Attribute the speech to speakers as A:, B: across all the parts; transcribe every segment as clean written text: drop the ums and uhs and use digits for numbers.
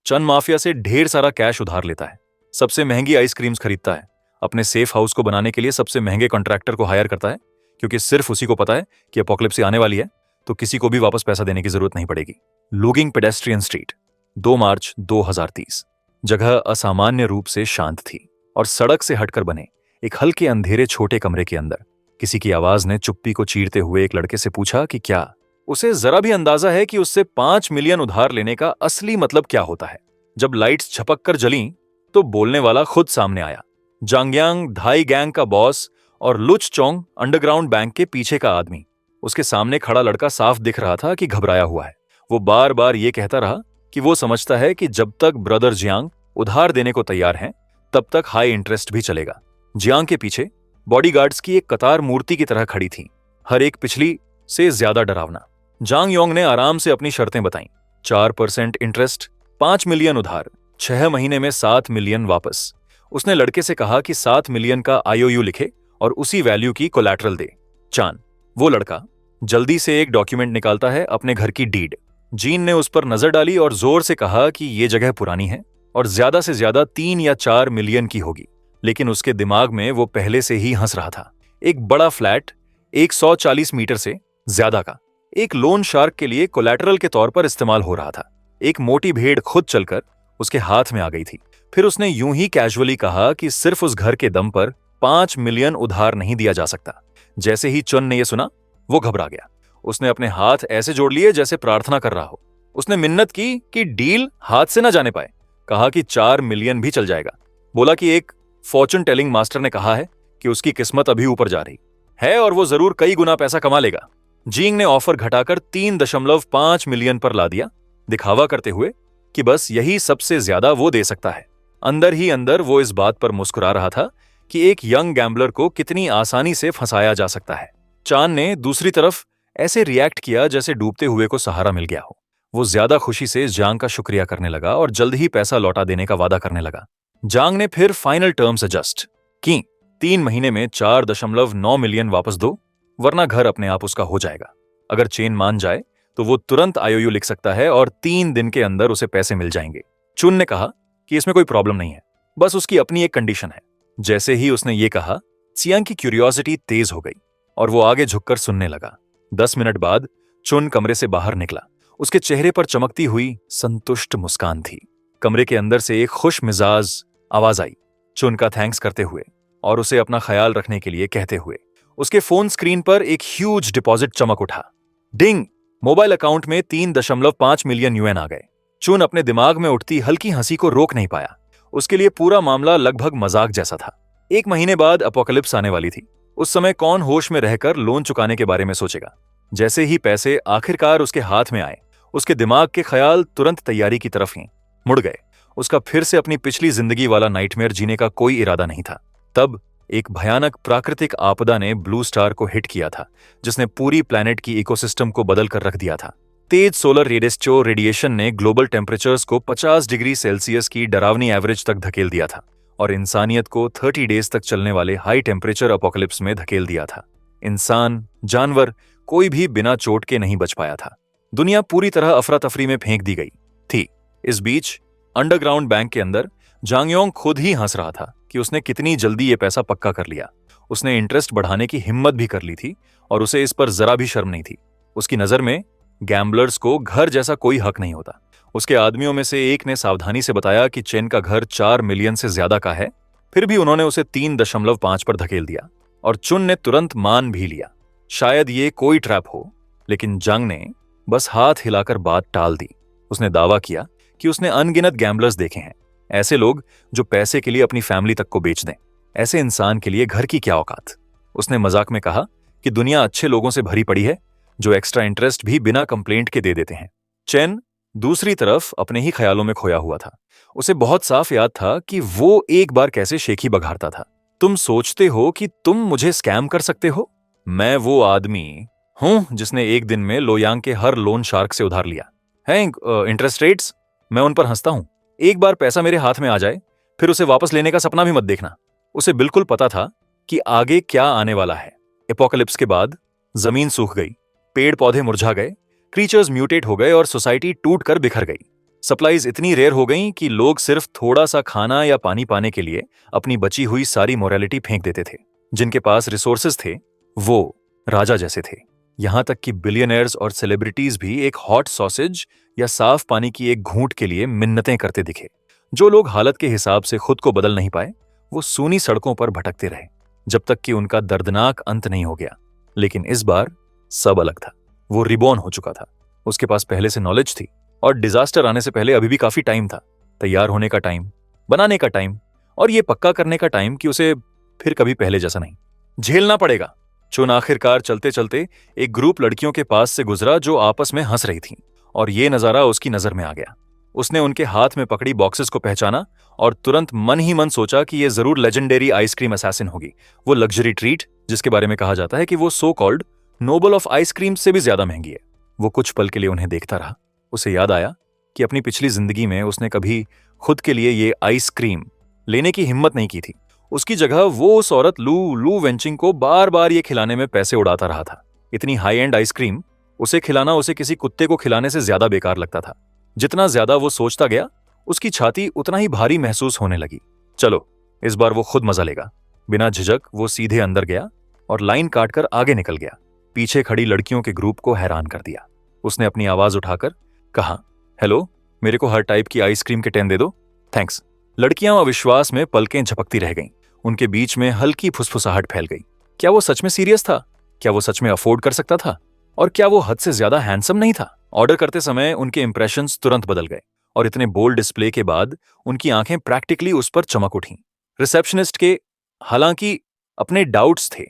A: चन माफिया से ढेर सारा कैश उधार लेता है, सबसे महंगी आइसक्रीम्स खरीदता है, अपने सेफ हाउस को बनाने के लिए सबसे महंगे कॉन्ट्रैक्टर को हायर करता है, क्योंकि सिर्फ उसी को पता है कि एपोकलिप्स आने वाली है, तो किसी को भी वापस पैसा देने की जरूरत नहीं पड़ेगी। लूगिंग पेडेस्ट्रियन स्ट्रीट, 2 मार्च 2030। जगह असामान्य रूप से शांत थी और सड़क से हटकर बने एक हल्के अंधेरे छोटे कमरे के अंदर किसी की आवाज ने चुप्पी को चीरते हुए एक लड़के से पूछा कि क्या उसे जरा भी अंदाजा है कि उससे 5 मिलियन उधार लेने का असली मतलब क्या होता है। जब लाइट्स झपक कर जलीं, तो बोलने वाला खुद सामने आया। जांग्यांग धाई गैंग का बॉस और लुच चोंग अंडरग्राउंड बैंक के पीछे का आदमी। उसके सामने खड़ा लड़का साफ दिख रहा था कि घबराया हुआ है। वो बार बार ये कहता रहा कि वो समझता है कि जब तक ब्रदर जियांग उधार देने को तैयार हैं, तब तक हाई इंटरेस्ट भी चलेगा। जियांग के पीछे बॉडीगार्ड्स की एक कतार मूर्ति की तरह खड़ी थी, हर एक पिछली से ज्यादा डरावना। जांग योंग ने आराम से अपनी शर्तें बताईं। 4% इंटरेस्ट, 5 मिलियन उधार, 6 महीने में 7 मिलियन वापस। उसने लड़के से कहा कि 7 मिलियन का आईओयू लिखे और उसी वैल्यू की कोलैटरल दे। चान, वो लड़का, जल्दी से एक डॉक्यूमेंट निकालता है, अपने घर की डीड। जीन ने उस पर नजर डाली और जोर से कहा कि ये जगह पुरानी है और ज्यादा से ज्यादा 3 या 4 मिलियन की होगी, लेकिन उसके दिमाग में वो पहले से ही हंस रहा था। एक बड़ा फ्लैट 140 मीटर से ज्यादा का एक लोन शार्क के लिए कोलैटरल के तौर पर इस्तेमाल हो रहा था। एक मोटी भेड़ खुद चलकर उसके हाथ में आ गई थी। फिर उसने यूं ही कैजुअली कहा कि सिर्फ उस घर के दम पर 5 मिलियन उधार नहीं दिया जा सकता। जैसे ही चुन ने यह सुना, वो घबरा गया। उसने अपने हाथ ऐसे जोड़ लिए जैसे प्रार्थना कर रहा हो। उसने मिन्नत की कि डील हाथ से ना जाने पाए। कहा कि 4 मिलियन भी चल जाएगा। बोला कि एक फॉर्चून टेलिंग मास्टर ने कहा है कि उसकी किस्मत अभी ऊपर जा रही है और वो जरूर कई गुना पैसा कमा लेगा। जींग ने ऑफर घटाकर 3.5 मिलियन पर ला दिया, दिखावा करते हुए कि बस यही सबसे ज्यादा वो दे सकता है। अंदर ही अंदर वो इस बात पर मुस्कुरा रहा था कि एक यंग गैम्बलर को कितनी आसानी से फंसाया जा सकता है। चान ने दूसरी तरफ ऐसे रिएक्ट किया जैसे डूबते हुए को सहारा मिल गया हो। वो ज्यादा खुशी से जांग का शुक्रिया करने लगा और जल्द ही पैसा लौटा देने का वादा करने लगा। जांग ने फिर फाइनल टर्म्स एडजस्ट की। 3 महीने में 4.9 मिलियन वापस दो, वरना घर अपने आप उसका हो जाएगा। अगर चेन मान जाए तो वो तुरंत आईओयू लिख सकता है और 3 दिन के अंदर उसे पैसे मिल जाएंगे। चुन ने कहा कि इसमें कोई प्रॉब्लम नहीं है, बस उसकी अपनी एक कंडीशन है। जैसे ही उसने ये कहा, चियांग की क्यूरियोसिटी तेज हो गई और वो आगे झुककर सुनने लगा। 10 मिनट बाद चुन कमरे से बाहर निकला। उसके चेहरे पर चमकती हुई संतुष्ट मुस्कान थी। कमरे के अंदर से एक खुश मिजाज आवाज आई, चुन का थैंक्स करते हुए और उसे अपना ख्याल रखने के लिए कहते हुए। उसके फोन स्क्रीन पर एक ह्यूज डिपॉजिट चमक उठा। डिंग! मोबाइल अकाउंट में 3.5 मिलियन यूएन आ गए। चुन अपने दिमाग में उठती हल्की हंसी को रोक नहीं पाया। उसके लिए पूरा मामला लगभग मजाक जैसा था। 1 महीने बाद एपोकलिप्स आने वाली थी। उस समय कौन होश में रहकर लोन चुकाने के बारे में सोचेगा। जैसे ही पैसे आखिरकार उसके हाथ में आए, उसके दिमाग के ख्याल तुरंत तैयारी की तरफ ही मुड़ गए। उसका फिर से अपनी पिछली जिंदगी वाला नाइटमेयर जीने का कोई इरादा नहीं था। तब एक भयानक प्राकृतिक आपदा ने ब्लू स्टार को हिट किया था, जिसने पूरी प्लैनेट की इकोसिस्टम को बदल कर रख दिया था। तेज सोलर रेडिएशन ने ग्लोबल टेम्परेचर्स को 50 डिग्री सेल्सियस की डरावनी एवरेज तक धकेल दिया था और इंसानियत को 30 डेज तक चलने वाले हाई टेम्परेचर अपोकलिप्स में धकेल दिया था। इंसान, जानवर, कोई भी बिना चोट के नहीं बच पाया था। दुनिया पूरी तरह अफरा तफरी में फेंक दी गई थी। इस बीच अंडरग्राउंड बैंक के अंदर जांगयोंग खुद ही हंस रहा था कि उसने कितनी जल्दी ये पैसा पक्का कर लिया। उसने इंटरेस्ट बढ़ाने की हिम्मत भी कर ली थी और उसे इस पर जरा भी शर्म नहीं थी। उसकी नजर में गैम्बलर्स को घर जैसा कोई हक नहीं होता। उसके आदमियों में से एक ने सावधानी से बताया कि चेन का घर 4 मिलियन से ज्यादा का है। फिर भी उन्होंने उसे 3.5 पर धकेल दिया और चुन ने तुरंत मान भी लिया। शायद ये कोई ट्रैप हो, लेकिन जंग ने बस हाथ हिलाकर बात टाल दी। उसने दावा किया कि उसने अनगिनत गैम्बलर्स देखे हैं, ऐसे लोग जो पैसे के लिए अपनी फैमिली तक को बेच दें। ऐसे इंसान के लिए घर की क्या औकात। उसने मजाक में कहा कि दुनिया अच्छे लोगों से भरी पड़ी है जो एक्स्ट्रा इंटरेस्ट भी बिना कंप्लेंट के दे देते हैं। चेन दूसरी तरफ अपने ही ख्यालों में खोया हुआ था। उसे बहुत साफ याद था कि वो एक बार कैसे शेखी बघारता था। तुम सोचते हो कि तुम मुझे स्कैम कर सकते हो? मैं वो आदमी हूं जिसने एक दिन में लोयांग के हर लोन शार्क से उधार लिया है। इंटरेस्ट रेट्स, मैं उन पर हंसता हूं। एक बार पैसा मेरे हाथ में आ जाए, फिर उसे वापस लेने का सपना भी मत देखना। उसे बिल्कुल पता था कि आगे क्या आने वाला है। एपोकलिप्स के बाद जमीन सूख गई, पेड़ पौधे मुरझा गए, क्रीचर्स म्यूटेट हो गए और सोसाइटी टूट कर बिखर गई। सप्लाईज इतनी रेयर हो गईं कि लोग सिर्फ थोड़ा सा खाना या पानी पाने के लिए अपनी बची हुई सारी मोरालिटी फेंक देते थे। जिनके पास रिसोर्सेज थे वो राजा जैसे थे। यहां तक कि बिलियनर्स और सेलिब्रिटीज भी एक हॉट सॉसेज या साफ पानी की एक घूंट के लिए मिन्नतें करते दिखे। जो लोग हालत के हिसाब से खुद को बदल नहीं पाए वो सूनी सड़कों पर भटकते रहे जब तक कि उनका दर्दनाक अंत नहीं हो गया। लेकिन इस बार सब अलग था। वो रिबॉर्न हो चुका था। उसके पास पहले से नॉलेज थी और डिजास्टर आने से पहले अभी भी काफी टाइम था। तैयार होने का टाइम, बनाने का टाइम और ये पक्का करने का टाइम कि उसे फिर कभी पहले जैसा नहीं झेलना पड़ेगा। चुन आखिरकार चलते चलते एक ग्रुप लड़कियों के पास से गुजरा जो आपस में हंस रही थीं और ये नजारा उसकी नजर में आ गया। उसने उनके हाथ में पकड़ी बॉक्सेस को पहचाना और तुरंत मन ही मन सोचा कि ये जरूर लेजेंडरी आइसक्रीम असैसिन होगी। वो लग्जरी ट्रीट जिसके बारे में कहा जाता है कि वो so called noble of ice cream से भी ज्यादा महंगी है। वो कुछ पल के लिए उन्हें देखता रहा। उसे याद आया कि अपनी पिछली जिंदगी में उसने कभी खुद के लिए ये आइसक्रीम लेने की हिम्मत नहीं की थी। उसकी जगह वो उस औरत लू वेंचिंग को बार बार ये खिलाने में पैसे उड़ाता रहा था। इतनी हाई एंड आइसक्रीम उसे खिलाना उसे किसी कुत्ते को खिलाने से ज्यादा बेकार लगता था। जितना ज्यादा वो सोचता गया उसकी छाती उतना ही भारी महसूस होने लगी। चलो इस बार वो खुद मजा लेगा। बिना झिझक वो सीधे अंदर गया और लाइन काटकर आगे निकल गया। पीछे खड़ी लड़कियों के ग्रुप को हैरान कर दिया। उसने अपनी आवाज उठाकर कहा, हेलो, मेरे को हर टाइप की आइसक्रीम के 10 दे दो, थैंक्स। लड़कियां अविश्वास में पलकें झपकती रह गईं। उनके बीच में हल्की फुसफुसाहट फैल गई। क्या वो सच में सीरियस था? क्या वो सच में अफोर्ड कर सकता था? और क्या वो हद से ज्यादा हैंडसम नहीं था? ऑर्डर करते समय उनके इंप्रेशंस तुरंत बदल गए और इतने बोल्ड डिस्प्ले के बाद उनकी आंखें प्रैक्टिकली उस पर चमक उठीं। रिसेप्शनिस्ट के हालांकि अपने डाउट्स थे।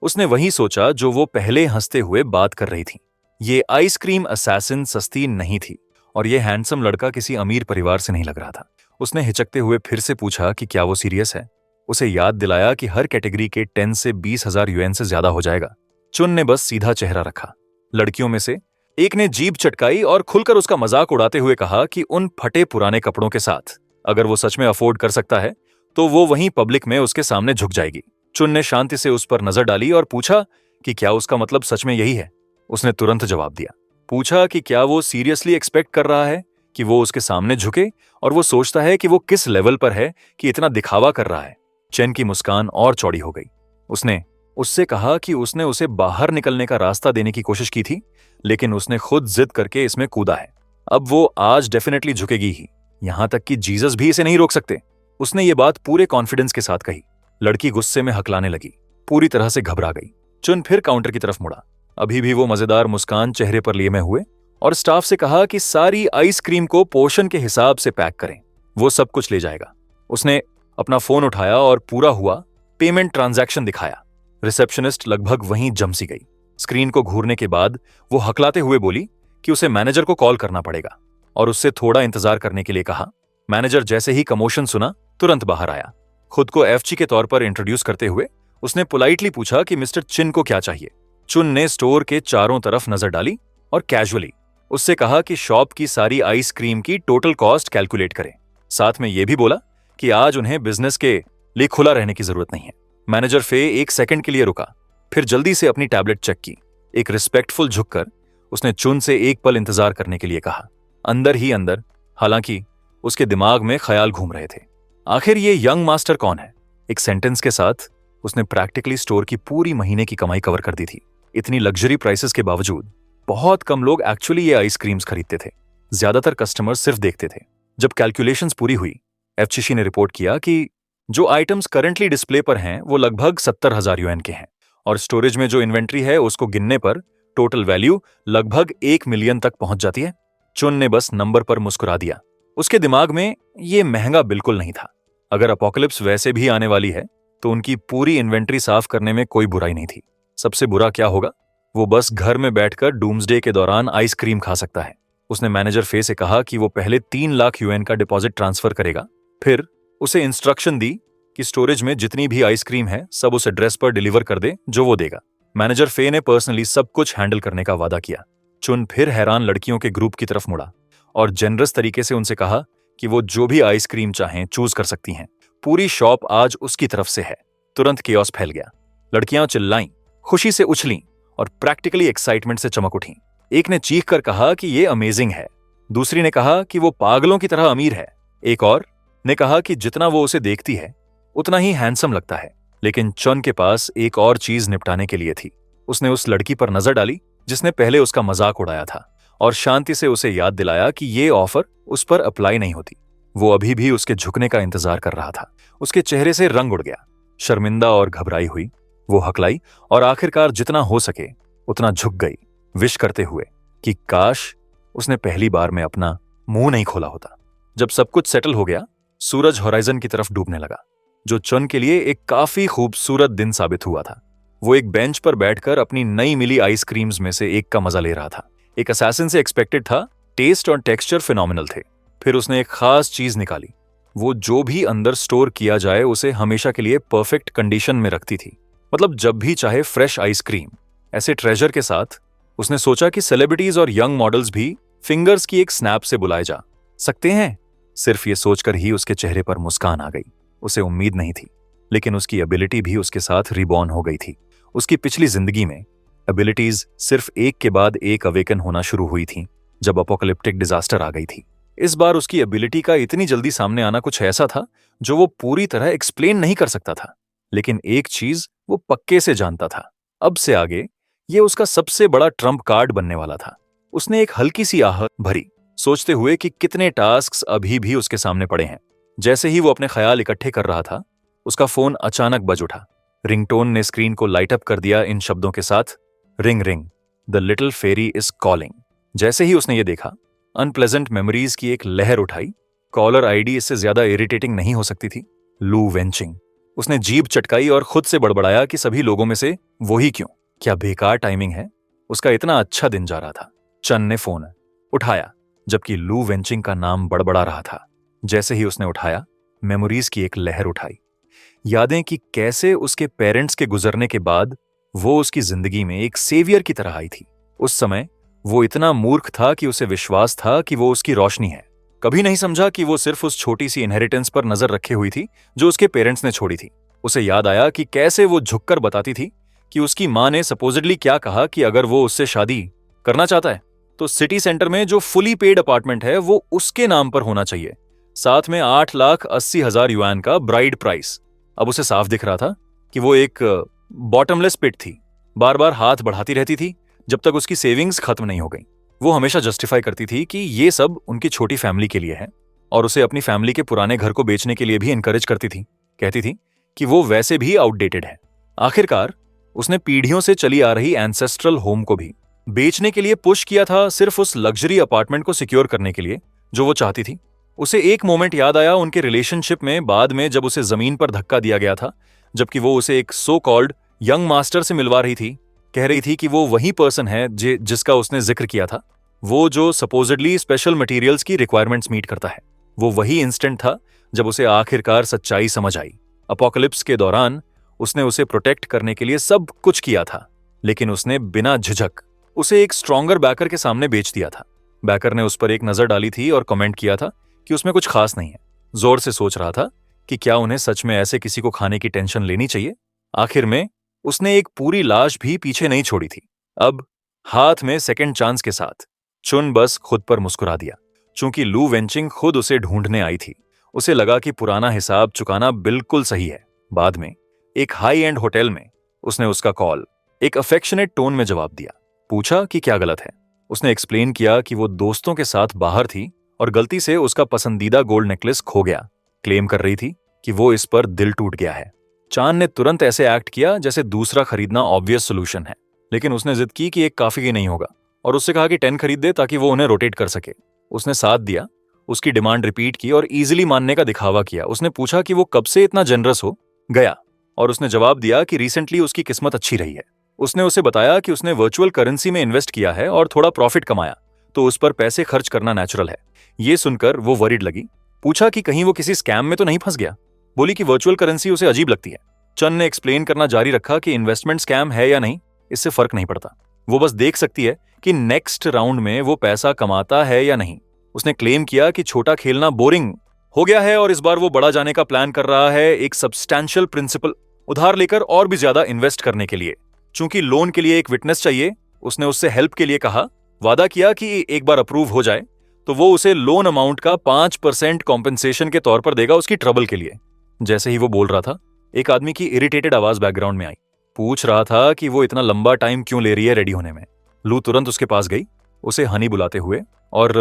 A: उसने वही सोचा जो वो पहले हंसते हुए बात कर रही थी। ये आइसक्रीम असैसिन सस्ती नहीं थी और ये हैंडसम लड़का किसी अमीर परिवार से नहीं लग रहा था। उसने हिचकते हुए फिर से पूछा कि क्या वो सीरियस है। उसे याद दिलाया कि हर कैटेगरी के 10 से 20,000 यूएन से ज्यादा हो जाएगा। चुन ने बस सीधा चेहरा रखा। लड़कियों में से एक ने जीभ चटकाई और खुलकर उसका मजाक उड़ाते हुए कहा कि उन फटे पुराने कपड़ों के साथ अगर वो सच में अफोर्ड कर सकता है तो वो वहीं पब्लिक में उसके सामने झुक जाएगी। चुन ने शांति से उस पर नजर डाली और पूछा कि क्या उसका मतलब सच में यही है। उसने तुरंत जवाब दिया। पूछा कि क्या वो सीरियसली एक्सपेक्ट कर रहा है कि वो उसके सामने झुके और वो सोचता है कि वो किस लेवल पर है कि इतना दिखावा कर रहा है। चेन की मुस्कान और चौड़ी हो गई। उसने उससे कहा कि उसने उसे बाहर निकलने का रास्ता देने की कोशिश की थी लेकिन उसने खुद जिद करके इसमें कूदा है। अब वो आज डेफिनेटली झुकेगी ही। यहां तक कि जीसस भी इसे नहीं रोक सकते। उसने ये बात पूरे कॉन्फिडेंस के साथ कही। लड़की गुस्से में हकलाने लगी, पूरी तरह से घबरा गई। चुन फिर काउंटर की तरफ मुड़ा। अभी भी वो मजेदार मुस्कान चेहरे पर लिए हुए और स्टाफ से कहा कि सारी आइसक्रीम को पोर्शन के हिसाब से पैक करें, वो सब कुछ ले जाएगा। उसने अपना फोन उठाया और पूरा हुआ पेमेंट ट्रांजैक्शन दिखाया। रिसेप्शनिस्ट लगभग वहीं जम सी गई। स्क्रीन को घूरने के बाद वो हकलाते हुए बोली कि उसे मैनेजर को कॉल करना पड़ेगा और उससे थोड़ा इंतजार करने के लिए कहा। मैनेजर जैसे ही कमोशन सुना तुरंत बाहर आया। खुद को एफजी के तौर पर इंट्रोड्यूस करते हुए उसने पोलाइटली पूछा कि मिस्टर चिन को क्या चाहिए। चुन ने स्टोर के चारों तरफ नजर डाली और कैजुअली उससे कहा कि शॉप की सारी आइसक्रीम की टोटल कॉस्ट कैलकुलेट करें। साथ में यह भी बोला कि आज उन्हें बिजनेस के लिए खुला रहने की जरूरत नहीं है। मैनेजर फे एक सेकंड के लिए रुका, फिर जल्दी से अपनी टैबलेट चेक की। एक रिस्पेक्टफुल झुककर उसने चुन से एक पल इंतजार करने के लिए कहा। अंदर ही अंदर हालांकि उसके दिमाग में ख्याल घूम रहे थे, आखिर ये यंग मास्टर कौन है। एक सेंटेंस के साथ उसने प्रैक्टिकली स्टोर की पूरी महीने की कमाई कवर कर दी थी। इतनी लग्जरी प्राइसेस के बावजूद बहुत कम लोग एक्चुअली ये आइसक्रीम्स खरीदते थे। ज्यादातर कस्टमर्स सिर्फ देखते थे। जब कैलकुलेशंस पूरी हुई, एफसीसी ने रिपोर्ट किया कि जो आइटम्स करंटली डिस्प्ले पर हैं वो लगभग 70,000 यूएन के हैं और स्टोरेज में जो इन्वेंट्री है उसको गिनने पर टोटल वैल्यू लगभग 1 मिलियन तक पहुंच जाती है। चुन ने बस नंबर पर मुस्कुरा दिया। उसके दिमाग में ये महंगा बिल्कुल नहीं था। अगर अपोकलिप्स वैसे भी आने वाली है तो उनकी पूरी इन्वेंट्री साफ करने में कोई बुराई नहीं थी। सबसे बुरा क्या होगा, वो बस घर में बैठकर डूम्सडे के दौरान आइसक्रीम खा सकता है। उसने मैनेजर फे से कहा कि वो पहले 3 लाख यूएन का डिपॉजिट ट्रांसफर करेगा, फिर उसे इंस्ट्रक्शन दी कि स्टोरेज में जितनी भी आइसक्रीम है सब उस एड्रेस पर डिलीवर कर दे जो वो देगा। मैनेजर फे ने पर्सनली सब कुछ हैंडल करने का वादा किया। चुन फिर हैरान लड़कियों के ग्रुप की तरफ मुड़ा और जेनरस तरीके से उनसे कहा कि वो जो भी आइसक्रीम चाहें चूज कर सकती हैं। पूरी शॉप आज उसकी तरफ से है। तुरंत कियोस फैल गया। लड़कियां चिल्लाईं, खुशी से उछलीं और प्रैक्टिकली एक्साइटमेंट से चमक उठीं। एक ने चीख कर कहा कि ये अमेजिंग है। दूसरी ने कहा कि वो पागलों की तरह अमीर है। एक और ने कहा कि जितना वो उसे देखती है उतना ही हैंडसम लगता है। लेकिन चन के पास एक और चीज निपटाने के लिए थी। उसने उस लड़की पर नजर डाली जिसने पहले उसका मजाक उड़ाया था और शांति से उसे याद दिलाया कि ये ऑफर उस पर अप्लाई नहीं होती। वो अभी भी उसके झुकने का इंतजार कर रहा था। उसके चेहरे से रंग उड़ गया। शर्मिंदा और घबराई हुई वो हकलाई और आखिरकार जितना हो सके उतना झुक गई, विश करते हुए कि काश उसने पहली बार में अपना मुंह नहीं खोला होता। जब सब कुछ सेटल हो गया, सूरज होराइजन की तरफ डूबने लगा, जो चन के लिए एक काफी खूबसूरत दिन साबित हुआ था। वो एक बेंच पर बैठकर अपनी नई मिली आइसक्रीम्स में से एक का मजा ले रहा था। एक असैसिन से एक्सपेक्टेड था, टेस्ट और टेक्सचर फिनोमिनल थे। फिर उसने एक खास चीज निकाली। वो जो भी अंदर स्टोर किया जाए उसे हमेशा के लिए परफेक्ट कंडीशन में रखती थी। मतलब जब भी चाहे फ्रेश आइसक्रीम। ऐसे ट्रेजर के साथ उसने सोचा कि सेलिब्रिटीज और यंग मॉडल्स भी फिंगर्स की एक स्नैप से बुलाए जा सकते हैं। सिर्फ ये सोचकर ही उसके चेहरे पर मुस्कान आ गई। उसे उम्मीद नहीं थी, लेकिन उसकी एबिलिटी भी उसके साथ रिबॉर्न हो गई थी। उसकी पिछली जिंदगी में एबिलिटीज सिर्फ एक के बाद एक अवेकन होना शुरू हुई थी जब अपोकलिप्टिक डिजास्टर आ गई थी। इस बार उसकी एबिलिटी का इतनी जल्दी सामने आना कुछ ऐसा था जो वो पूरी तरह एक्सप्लेन नहीं कर सकता था। लेकिन एक चीज वो पक्के से जानता था, अब से आगे ये उसका सबसे बड़ा ट्रम्प कार्ड बनने वाला था। उसने एक हल्की सी आह भरी, सोचते हुए कि कितने टास्क्स अभी भी उसके सामने पड़े हैं। जैसे ही वो अपने ख्याल इकट्ठे कर रहा था, उसका फोन अचानक बज उठा। रिंगटोन ने स्क्रीन को लाइट अप कर दिया इन शब्दों के साथ, ring ring, the little fairy is calling. जैसे ही उसने ये देखा, अनप्लेजेंट मेमोरीज की एक लहर उठाई। कॉलर आईडी इससे ज्यादा इरिटेटिंग नहीं हो सकती थी, लू वेंचिंग। उसने जीभ चटकाई और खुद से बड़बड़ाया कि सभी लोगों में से वो ही क्यों। क्या बेकार टाइमिंग है। उसका इतना अच्छा दिन जा रहा था। चन ने फोन उठाया जबकि लू वेंचिंग का नाम बड़बड़ा रहा था। जैसे ही उसने उठाया, मेमोरीज की एक लहर उठाई। यादें कि कैसे उसके पेरेंट्स के गुजरने के बाद वो उसकी जिंदगी में एक सेवियर की तरह आई थी। उस समय वो इतना मूर्ख था कि उसे विश्वास था कि वो उसकी रोशनी है। कभी नहीं समझा कि वो सिर्फ उस छोटी सी इनहेरिटेंस पर नजर रखे हुई थी जो उसके पेरेंट्स ने छोड़ी थी। उसे याद आया कि कैसे वो झुककर बताती थी कि उसकी माँ ने सपोजिडली क्या कहा कि अगर वो उससे शादी करना चाहता है तो सिटी सेंटर में जो फुली पेड अपार्टमेंट है वो उसके नाम पर होना चाहिए, साथ में 8,80,000 युआन का ब्राइड प्राइस। अब उसे साफ दिख रहा था कि वो एक बॉटमलेस पिट थी। बार बार हाथ बढ़ाती रहती थी जब तक उसकी सेविंग्स खत्म नहीं हो गई। वो हमेशा जस्टिफाई करती थी कि ये सब उनकी छोटी फैमिली के लिए है और उसे अपनी फैमिली के पुराने घर को बेचने के लिए भी इनकरेज करती थी। कहती थी कि वो वैसे भी आउटडेटेड है। आखिरकार उसने पीढ़ियों से चली आ रही एंसेस्ट्रल होम को भी बेचने के लिए पुश किया था, सिर्फ उस लग्जरी अपार्टमेंट को सिक्योर करने के लिए जो वो चाहती थी। उसे एक मोमेंट याद आया उनके रिलेशनशिप में बाद में, जब उसे जमीन पर धक्का दिया गया था जबकि वो उसे एक सो कॉल्ड यंग मास्टर से मिलवा रही थी। कह रही थी कि वो वही पर्सन है जिसका उसने जिक्र किया था, वो जो सपोजिडली स्पेशल मटेरियल्स की रिक्वायरमेंट्स मीट करता है। वो वही इंस्टेंट था जब उसे आखिरकार सच्चाई समझ आई। अपोकलिप्स के दौरान उसने उसे प्रोटेक्ट करने के लिए सब कुछ किया था, लेकिन उसने बिना झिझक उसे एक स्ट्रॉन्गर बैकर के सामने बेच दिया था। बैकर ने उस पर एक नजर डाली थी और कमेंट किया था कि उसमें कुछ खास नहीं है। जोर से सोच रहा था कि क्या उन्हें सच में ऐसे किसी को खाने की टेंशन लेनी चाहिए। आखिर में उसने एक पूरी लाश भी पीछे नहीं छोड़ी थी। अब हाथ में सेकंड चांस के साथ चुन बस खुद पर मुस्कुरा दिया। चूंकि लू वेंचिंग खुद उसे ढूंढने आई थी, उसे लगा कि पुराना हिसाब चुकाना बिल्कुल सही है। बाद में एक हाई एंड होटल में उसने उसका कॉल एक अफेक्शनेट टोन में जवाब दिया। पूछा कि क्या गलत है। उसने एक्सप्लेन किया कि वो दोस्तों के साथ बाहर थी और गलती से उसका पसंदीदा गोल्ड नेकलेस खो गया। क्लेम कर रही थी कि वो इस पर दिल टूट गया है। चांद ने तुरंत ऐसे एक्ट किया जैसे दूसरा खरीदना ऑब्वियस सोल्यूशन है, लेकिन उसने जिद की कि एक काफी ही नहीं होगा और उससे कहा कि 10 खरीद दे ताकि वो उन्हें रोटेट कर सके। उसने साथ दिया, उसकी डिमांड रिपीट की और इजीली मानने का दिखावा किया। उसने पूछा कि वो कब से इतना जनरस हो गया और उसने जवाब दिया कि रिसेंटली उसकी किस्मत अच्छी रही है। उसने उसे बताया कि उसने वर्चुअल करेंसी में इन्वेस्ट किया है और थोड़ा प्रॉफिट कमाया, तो उस पर पैसे खर्च करना नेचुरल है। ये सुनकर वो वरीड लगी। पूछा कि कहीं वो किसी स्कैम में तो नहीं फंस गया। बोली कि वर्चुअल करेंसी उसे अजीब लगती है। चंद ने एक्सप्लेन करना जारी रखा कि इन्वेस्टमेंट स्कैम है या नहीं इससे फर्क नहीं पड़ता, वो बस देख सकती है कि नेक्स्ट राउंड में वो पैसा कमाता है या नहीं। उसने क्लेम किया कि छोटा खेलना बोरिंग हो गया है और इस बार वो बड़ा जाने का प्लान कर रहा है, एक सब्सटैंशियल प्रिंसिपल उधार लेकर और भी ज्यादा इन्वेस्ट करने के लिए। चूंकि लोन के लिए एक विटनेस चाहिए, उसने उससे हेल्प के लिए कहा। वादा किया कि एक बार अप्रूव हो जाए तो वो उसे लोन अमाउंट का 5% कॉम्पेंसेशन के तौर पर देगा उसकी ट्रबल के लिए। जैसे ही वो बोल रहा था, एक आदमी की इरिटेटेड आवाज बैकग्राउंड में आई। पूछ रहा था कि वो इतना लंबा टाइम क्यों ले रही है रेडी होने में। लू तुरंत उसके पास गई, उसे हनी बुलाते हुए और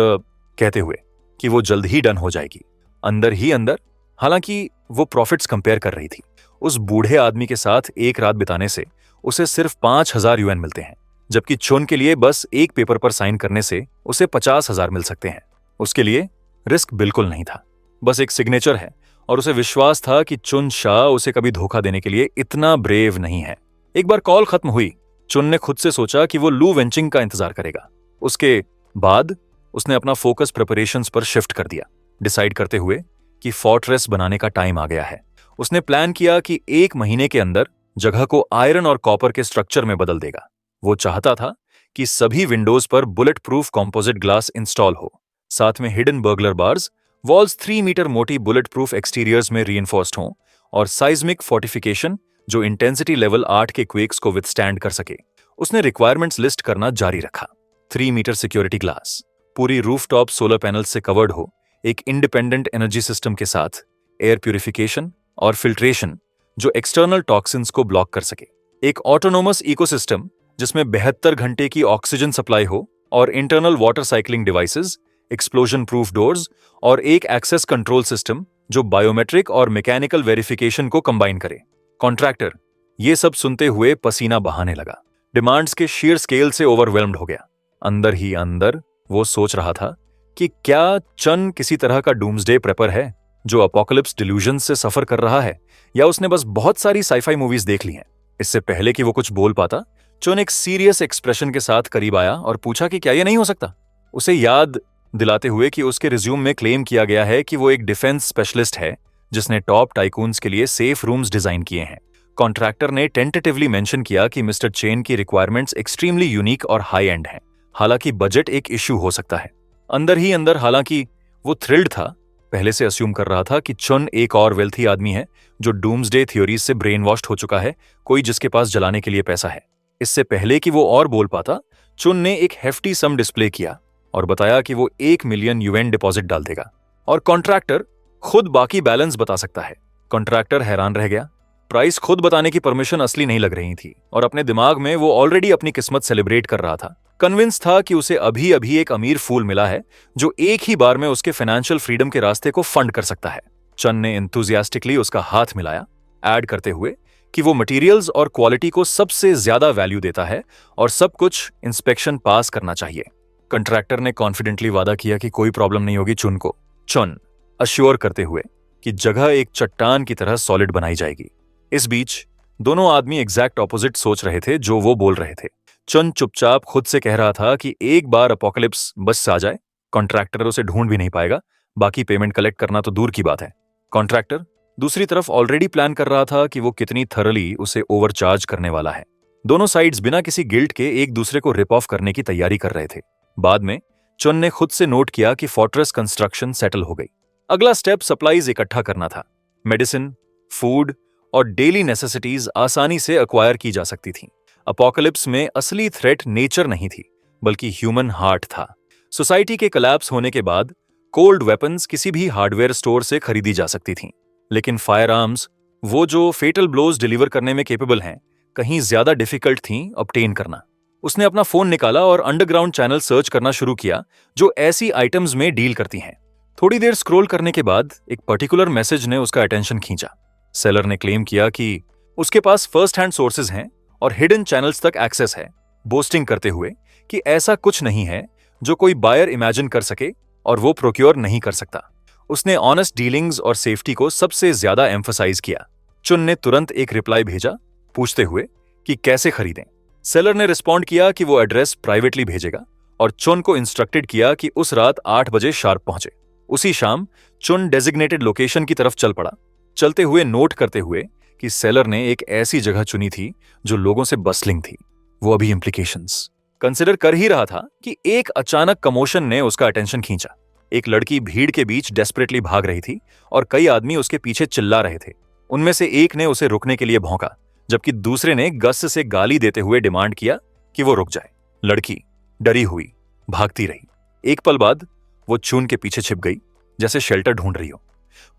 A: कहते हुए कि वो जल्द ही डन हो जाएगी। अंदर ही अंदर हालांकि वो प्रॉफिट्स कंपेयर कर रही थी। उस बूढ़े आदमी के साथ एक रात बिताने से उसे सिर्फ 5,000 यूएन मिलते हैं, जबकि चुन के लिए बस एक पेपर पर साइन करने से उसे 50,000 मिल सकते हैं। उसके लिए रिस्क बिल्कुल नहीं था, बस एक सिग्नेचर है और उसे विश्वास था कि चुन शाह उसे कभी धोखा देने के लिए इतना ब्रेव नहीं है। एक बार कॉल खत्म हुई, चुन ने खुद से सोचा कि वो लू वेंचिंग का इंतजार करेगा। उसके बाद उसने अपना फोकस प्रिपरेशंस पर शिफ्ट कर दिया, डिसाइड करते हुए कि फोर्ट्रेस बनाने का टाइम आ गया है। उसने प्लान किया कि 1 महीने के अंदर जगह को आयरन और कॉपर के स्ट्रक्चर में बदल देगा। वो चाहता था कि सभी विंडोज पर bullet proof composite glass install हो, साथ में hidden burglar bars, walls 3 metre मोटी बुलेट प्रूफ एक्सटीरियर्स में रीइंफोर्स्ड हों और साइज्मिक फोर्टिफिकेशन जो इंटेंसिटी लेवल 8 के क्वेक्स को विथस्टैंड कर सके। उसने रिक्वायरमेंट्स लिस्ट करना जारी रखा। 3 मीटर सिक्योरिटी ग्लास, पूरी रूफटॉप सोलर पैनल से कवर्ड हो, एक इंडिपेंडेंट एनर्जी सिस्टम के साथ एयर प्यूरिफिकेशन और फिल्ट्रेशन जो एक्सटर्नल टॉक्सिन्स को ब्लॉक कर सके, एक ऑटोनोमस इकोसिस्टम जिसमें 72 घंटे की ऑक्सीजन सप्लाई हो और internal water cycling devices, explosion proof doors और एक एक्सेस कंट्रोल सिस्टम जो बायोमेट्रिक और मैकेनिकल वेरिफिकेशन को कंबाइन करे। कॉन्ट्रैक्टर ये सब सुनते हुए पसीना बहाने लगा। डिमांड्स के शीयर स्केल से ओवरवेल्म्ड हो गया। अंदर ही अंदर वो सोच रहा था कि क्या चन किसी तरह का डूम्सडे प्रेपर है जो अपोकलिप्स डिल्यूजन से सफर कर रहा है, या उसने बस बहुत सारी साईफाई मूवीज देख ली हैं। इससे पहले कि वो कुछ बोल पाता, चन एक सीरियस एक्सप्रेशन के साथ करीब आया और पूछा कि क्या ये नहीं हो सकता, उसे याद दिलाते हुए कि उसके रिज्यूम में क्लेम किया गया है कि वो एक डिफेंस स्पेशलिस्ट है जिसने टॉप टाइकून्स के लिए सेफ रूम्स डिजाइन किए हैं। कॉन्ट्रैक्टर ने टेंटेटिवली मेंशन किया कि मिस्टर चेन की रिक्वायरमेंट्स एक्सट्रीमली यूनिक और हाई एंड हैं, हालांकि बजट एक इश्यू हो सकता है। अंदर ही अंदर हालांकि वो थ्रिल्ड था, पहले से अस्यूम कर रहा था कि चुन एक और वेल्थी आदमी है जो डूम्सडे थ्योरीज से ब्रेन वॉश्ड हो चुका है, कोई जिसके पास जलाने के लिए पैसा है। इससे पहले कि वो और बोल पाता, चुन ने एक हेफ्टी सम डिस्प्ले किया और बताया कि वो 1 मिलियन यूएन डिपॉजिट डाल देगा और कॉन्ट्रैक्टर खुद बाकी बैलेंस बता सकता है। कॉन्ट्रैक्टर हैरान रह गया। प्राइस खुद बताने की परमिशन असली नहीं लग रही थी और अपने दिमाग में वो ऑलरेडी अपनी किस्मत सेलिब्रेट कर रहा था। कन्विंस था कि उसे अभी अभी एक अमीर फूल मिला है जो एक ही बार में उसके फाइनेंशियल फ्रीडम के रास्ते को फंड कर सकता है। चन ने एंथुजियास्टिकली उसका हाथ मिलाया, ऐड करते हुए कि वो मटेरियल्स और क्वालिटी को सबसे ज्यादा वैल्यू देता है और सब कुछ इंस्पेक्शन पास करना चाहिए। कंट्रैक्टर ने कॉन्फिडेंटली वादा किया कि कोई प्रॉब्लम नहीं होगी चुन को। चुन अश्योर करते हुए कि जगह एक चट्टान की तरह सॉलिड बनाई जाएगी। इस बीच दोनों आदमी एग्जैक्ट ऑपोजिट सोच रहे थे जो वो बोल रहे थे। चुन चुपचाप खुद से कह रहा था कि एक बार अपोकलिप्स बस से आ जाए, कॉन्ट्रैक्टर उसे ढूंढ भी नहीं पाएगा, बाकी पेमेंट कलेक्ट करना तो दूर की बात है। कॉन्ट्रैक्टर दूसरी तरफ ऑलरेडी प्लान कर रहा था कि वो कितनी थरली उसे ओवरचार्ज करने वाला है। दोनों साइड्स बिना किसी गिल्ट के एक दूसरे को रिप ऑफ करने की तैयारी कर रहे थे। बाद में चुन ने खुद से नोट किया कि फोर्ट्रेस कंस्ट्रक्शन सेटल हो गई। अगला स्टेप सप्लाईज इकट्ठा करना था। मेडिसिन, फूड और डेली नेसेसिटीज आसानी से अक्वायर की जा सकती थीं। अपोकलिप्स में असली थ्रेट नेचर नहीं थी, बल्कि ह्यूमन हार्ट था। सोसाइटी के कोलैप्स होने के बाद कोल्ड वेपन्स किसी भी हार्डवेयर स्टोर से खरीदी जा सकती थीं, लेकिन फायर आर्म्स, वो जो फेटल ब्लोज डिलीवर करने में केपेबल हैं, कहीं ज्यादा डिफिकल्ट थीं ऑब्टेन करना। उसने अपना फोन निकाला और अंडरग्राउंड चैनल सर्च करना शुरू किया जो ऐसी आइटम्स में डील करती हैं। थोड़ी देर स्क्रॉल करने के बाद एक पर्टिकुलर मैसेज ने उसका अटेंशन खींचा। सेलर ने क्लेम किया कि उसके पास फर्स्ट हैंड सोर्सेज हैं और हिडन चैनल्स तक एक्सेस है, बोस्टिंग करते हुए कि ऐसा कुछ नहीं है जो कोई बायर इमेजिन कर सके और वो प्रोक्योर नहीं कर सकता। उसने ऑनेस्ट डीलिंग्स और सेफ्टी को सबसे ज्यादा एम्फसाइज किया। चुन ने तुरंत एक रिप्लाई भेजा पूछते हुए कि कैसे खरीदें। सेलर ने रिस्पॉन्ड किया कि वो एड्रेस प्राइवेटली भेजेगा और चुन को इंस्ट्रक्टेड किया कि उस रात 8 बजे शार्प पहुंचे। उसी शाम चुन डेजिग्नेटेड लोकेशन की तरफ चल पड़ा, चलते हुए नोट करते हुए कि सेलर ने एक ऐसी जगह चुनी थी जो लोगों से बस्लिंग थी। वो अभी इम्प्लीकेशंस कंसिडर कर ही रहा था कि एक अचानक कमोशन ने उसका अटेंशन खींचा। एक लड़की भीड़ के बीच डेस्परेटली भाग रही थी और कई आदमी उसके पीछे चिल्ला रहे थे। उनमें से एक ने उसे रुकने के लिए भौंका, जबकि दूसरे ने गस से गाली देते हुए डिमांड किया कि वो रुक जाए। लड़की डरी हुई भागती रही। एक पल बाद वो चुन के पीछे छिप गई, जैसे शेल्टर ढूंढ रही हो।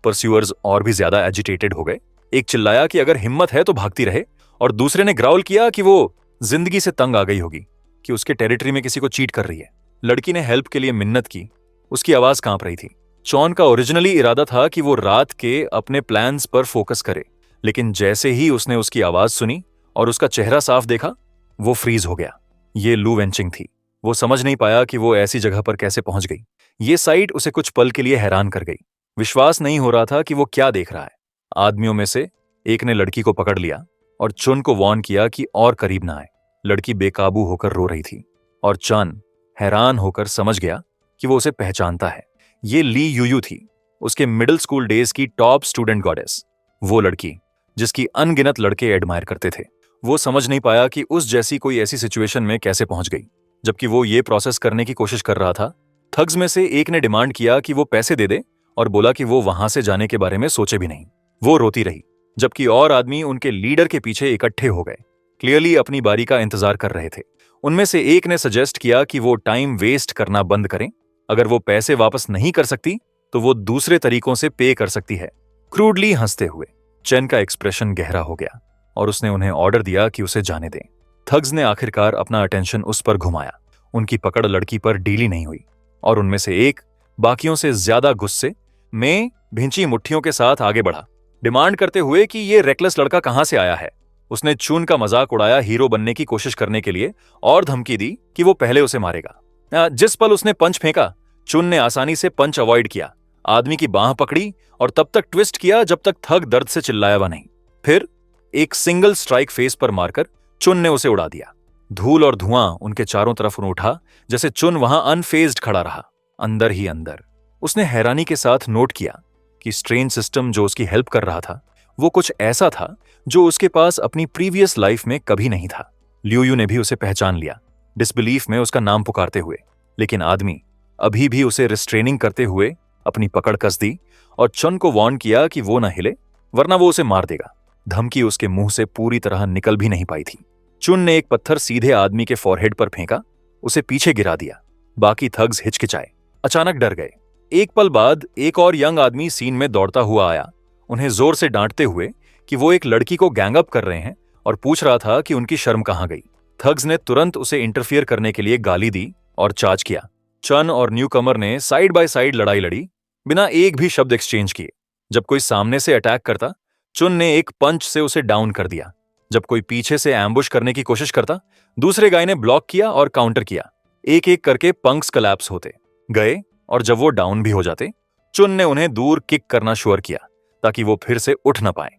A: परस्यूअर्स और भी ज्यादा एजिटेटेड हो गए। एक चिल्लाया कि अगर हिम्मत है तो भागती रहे, और दूसरे ने ग्राउल किया कि वो जिंदगी से तंग आ गई होगी कि उसके टेरिटरी में किसी को चीट कर रही है। लड़की ने हेल्प के लिए मिन्नत की। उसकी आवाज कांप रही थी। जॉन का ओरिजिनली इरादा था कि वो रात के अपने प्लान्स पर फोकस करे, लेकिन जैसे ही उसने उसकी आवाज सुनी और उसका चेहरा साफ देखा, वो फ्रीज हो गया। ये लू वेंचिंग थी। वो समझ नहीं पाया कि वो ऐसी जगह पर कैसे पहुंच गई। ये साइट उसे कुछ पल के लिए हैरान कर गई। विश्वास नहीं हो रहा था कि वो क्या देख रहा है। आदमियों में से एक ने लड़की को पकड़ लिया और चुन को वार्न किया कि और करीब ना आए। लड़की बेकाबू होकर रो रही थी और चन हैरान होकर समझ गया कि वो उसे पहचानता है। ये ली यूयू थी, उसके मिडिल स्कूल डेज की टॉप स्टूडेंट गॉडेस। वो लड़की जिसकी अनगिनत लड़के एडमायर करते थे। वो समझ नहीं पाया कि उस जैसी कोई ऐसी सिचुएशन में कैसे पहुंच गई। जबकि वो ये प्रोसेस करने की कोशिश कर रहा था, थग्स में से एक ने डिमांड किया कि वो पैसे दे दे और बोला कि वो वहां से जाने के बारे में सोचे भी नहीं। वो रोती रही, जबकि और आदमी उनके लीडर के पीछे इकट्ठे हो गए, क्लियरली अपनी बारी का इंतजार कर रहे थे। उनमें से एक ने सजेस्ट किया कि वो टाइम वेस्ट करना बंद करें। अगर वो पैसे वापस नहीं कर सकती तो वो दूसरे तरीकों से पे कर सकती है। क्रूडली हंसते हुए चेन का एक्सप्रेशन गहरा हो गया और उसने उन्हें ऑर्डर दिया कि उसे जाने दें। थग्स ने आखिरकार अपना अटेंशन उस पर घुमाया। उनकी पकड़ लड़की पर ढीली नहीं हुई और उनमें से एक बाकियों से ज्यादा गुस्से में भिंची मुट्ठियों के साथ आगे बढ़ा, डिमांड करते हुए कि ये रेकलेस लड़का कहां से आया है। उसने चुन का मजाक उड़ाया हीरो बनने की कोशिश करने के लिए और धमकी दी कि वो पहले उसे मारेगा। जिस पल उसने पंच फेंका, चुन ने आसानी से पंच अवॉइड किया, आदमी की बांह पकड़ी और तब तक ट्विस्ट किया जब तक थग दर्द से चिल्लाया हुआ नहीं। फिर एक सिंगल स्ट्राइक फेस पर मारकर चुन ने उसे उड़ा दिया। धूल और धुआं उनके चारों तरफ उठा, जैसे चुन वहां अनफेज्ड खड़ा रहा। अंदर ही अंदर उसने हैरानी के साथ नोट किया कि स्ट्रेन सिस्टम जो उसकी हेल्प कर रहा था वो कुछ ऐसा था जो उसके पास अपनी प्रीवियस लाइफ में कभी नहीं था। ल्यूयू ने भी उसे पहचान लिया, डिसबिलीफ में उसका नाम पुकारते हुए, लेकिन आदमी अभी भी उसे रिस्ट्रेनिंग करते हुए अपनी पकड़ कस दी और चुन को वार्न किया कि वो न हिले वरना वो उसे मार देगा। धमकी उसके मुंह से पूरी तरह निकल भी नहीं पाई थी। चुन ने एक पत्थर सीधे आदमी के फॉरहेड पर फेंका, उसे पीछे गिरा दिया। बाकी थग्स हिचकिचाए, अचानक डर गए। एक पल बाद एक और यंग आदमी सीन में दौड़ता हुआ आया, उन्हें जोर से डांटते हुए कि वो एक लड़की को गैंगअप कर रहे हैं और पूछ रहा था कि उनकी शर्म कहां गई। थग्स ने तुरंत उसे इंटरफियर करने के लिए गाली दी और चार्ज किया। चन और न्यूकमर ने साइड बाय साइड लड़ाई लड़ी, बिना एक भी शब्द एक्सचेंज किए। जब कोई सामने से अटैक करता, चुन ने एक पंच से उसे डाउन कर दिया। जब कोई पीछे से एम्बुश करने की कोशिश करता, दूसरे गाय ने ब्लॉक किया और काउंटर किया। एक एक करके पंक्स कोलैप्स होते गए और जब वो डाउन भी हो जाते, चुन ने उन्हें दूर किक करना शुरू किया ताकि वो फिर से उठ न पाए।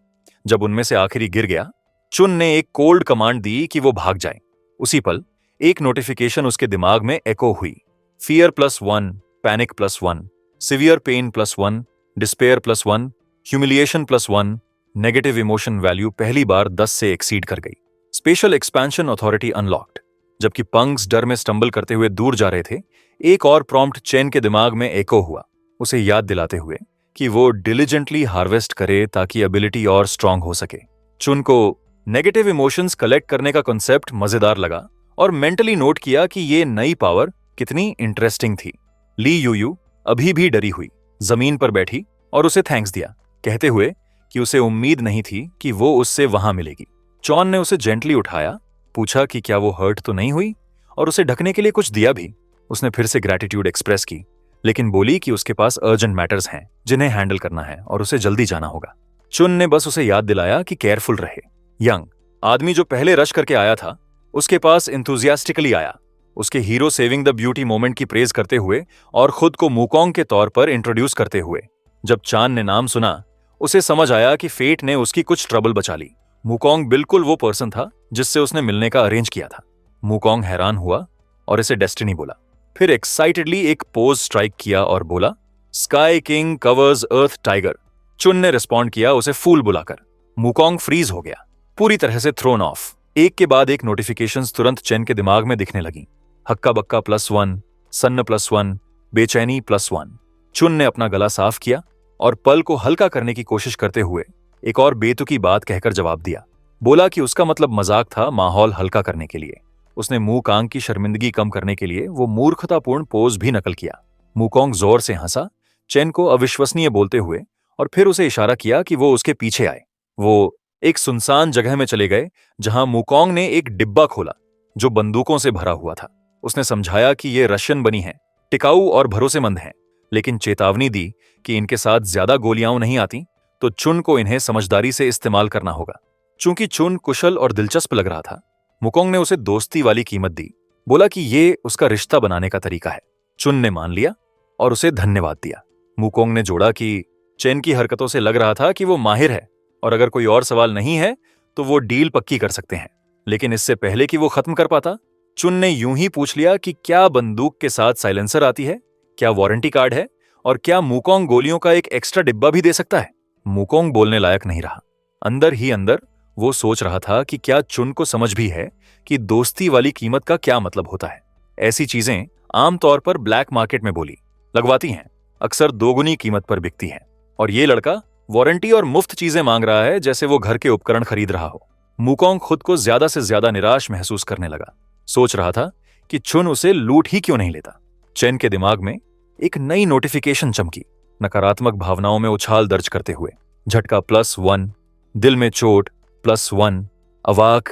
A: जब उनमें से आखिरी गिर गया, चुन ने एक कोल्ड कमांड दी कि वो भाग जाए। उसी पल एक नोटिफिकेशन उसके दिमाग में एको हुई। Fear +1, panic +1, severe pain +1, despair +1, humiliation +1, negative emotion value पहली बार 10 से एक्सीड कर गई। Special expansion authority unlocked. जबकि पंग्स डर में स्टंबल करते हुए दूर जा रहे थे, एक और प्रॉम्प्ट चेन के दिमाग में एको हुआ, उसे याद दिलाते हुए कि वो डिलिजेंटली हार्वेस्ट करे ताकि एबिलिटी और स्ट्रांग हो सके। चुन को नेगेटिव इमोशंस कलेक्ट करने का कॉन्सेप्ट मजेदार लगा और मेंटली नोट किया कि ये नई पावर कितनी इंटरेस्टिंग थी। ली यूयू अभी भी डरी हुई जमीन पर बैठी और उसे थैंक्स दिया, कहते हुए कि उसे उम्मीद नहीं थी कि वो उससे वहां मिलेगी। जॉन ने उसे जेंटली उठाया, पूछा कि क्या वो हर्ट तो नहीं हुई और उसे ढकने के लिए कुछ दिया भी। उसने फिर से ग्रैटिट्यूड एक्सप्रेस की, लेकिन बोली कि उसके पास अर्जेंट मैटर्स हैं जिन्हें हैंडल करना है और उसे जल्दी जाना होगा। चुन ने बस उसे याद दिलाया कि केयरफुल रहे। यंग आदमी जो पहले रश करके आया था, उसके पास इंथुजियास्टिकली आया, उसके hero saving the beauty moment की प्रेज करते हुए और खुद को मुकोंग के तौर पर इंट्रोड्यूस करते हुए। जब चान ने नाम सुना, उसे समझ आया कि फेट ने उसकी कुछ ट्रबल बचा ली। मुकोंग बिल्कुल वो पर्सन था जिससे उसने मिलने का अरेंज किया था। मुकोंग हैरान हुआ और इसे डेस्टिनी बोला, फिर एक्साइटेडली एक पोज स्ट्राइक किया और बोला, स्काई किंग कवर्स अर्थ टाइगर। चुन ने रिस्पॉन्ड किया उसे फूल बुलाकर। मुकोंग फ्रीज हो गया, पूरी तरह से थ्रोन ऑफ। एक के बाद एक नोटिफिकेशंस तुरंत चेन के दिमाग में दिखने लगी। हक्का बक्का +1, सन्न +1, बेचैनी +1। चुन ने अपना गला साफ किया और पल को हल्का करने की कोशिश करते हुए एक और बेतुकी बात कहकर जवाब दिया। बोला कि उसका मतलब मजाक था, माहौल हल्का करने के लिए। उसने मुंह कांग की शर्मिंदगी कम करने के लिए वो मूर्खतापूर्ण पोज भी नकल किया। मुकोंग जोर से हंसा, चेन को अविश्वसनीय बोलते हुए, और फिर उसे इशारा किया कि वो उसके पीछे आए। वो एक सुनसान जगह में चले गए जहां मुकोंग ने एक डिब्बा खोला जो बंदूकों से भरा हुआ था। उसने समझाया कि ये रशियन बनी हैं, टिकाऊ और भरोसेमंद हैं, लेकिन चेतावनी दी कि इनके साथ ज्यादा गोलियां नहीं आती तो चुन को इन्हें समझदारी से इस्तेमाल करना होगा। चूंकि चुन कुशल और दिलचस्प लग रहा था, मुकोंग ने उसे दोस्ती वाली कीमत दी। बोला कि ये उसका रिश्ता बनाने का तरीका है। चुन ने मान लिया और उसे धन्यवाद दिया। मुकोंग ने जोड़ा कि चेन की हरकतों से लग रहा था कि वो माहिर है और अगर कोई और सवाल नहीं है तो वो डील पक्की कर सकते हैं। लेकिन इससे पहले कि वो खत्म कर पाता, चुन ने यूं ही पूछ लिया कि क्या बंदूक के साथ साइलेंसर आती है, क्या वारंटी कार्ड है, और क्या मुकोंग गोलियों का एक एक्स्ट्रा डिब्बा भी दे सकता है। मुकोंग बोलने लायक नहीं रहा। अंदर ही अंदर वो सोच रहा था कि क्या चुन को समझ भी है कि दोस्ती वाली कीमत का क्या मतलब होता है। ऐसी चीजें आमतौर पर ब्लैक मार्केट में बोली लगवाती हैं, अक्सर दोगुनी कीमत पर बिकती हैं, और ये लड़का वारंटी और मुफ्त चीजें मांग रहा है जैसे वो घर के उपकरण खरीद रहा हो। मुकोंग खुद को ज्यादा से ज्यादा निराश महसूस करने लगा। सोच रहा था कि चुन उसे लूट ही क्यों नहीं लेता। चेन के दिमाग में एक नई नोटिफिकेशन चमकी, नकारात्मक भावनाओं में उछाल दर्ज करते हुए। झटका +1, दिल में चोट +1, अवाक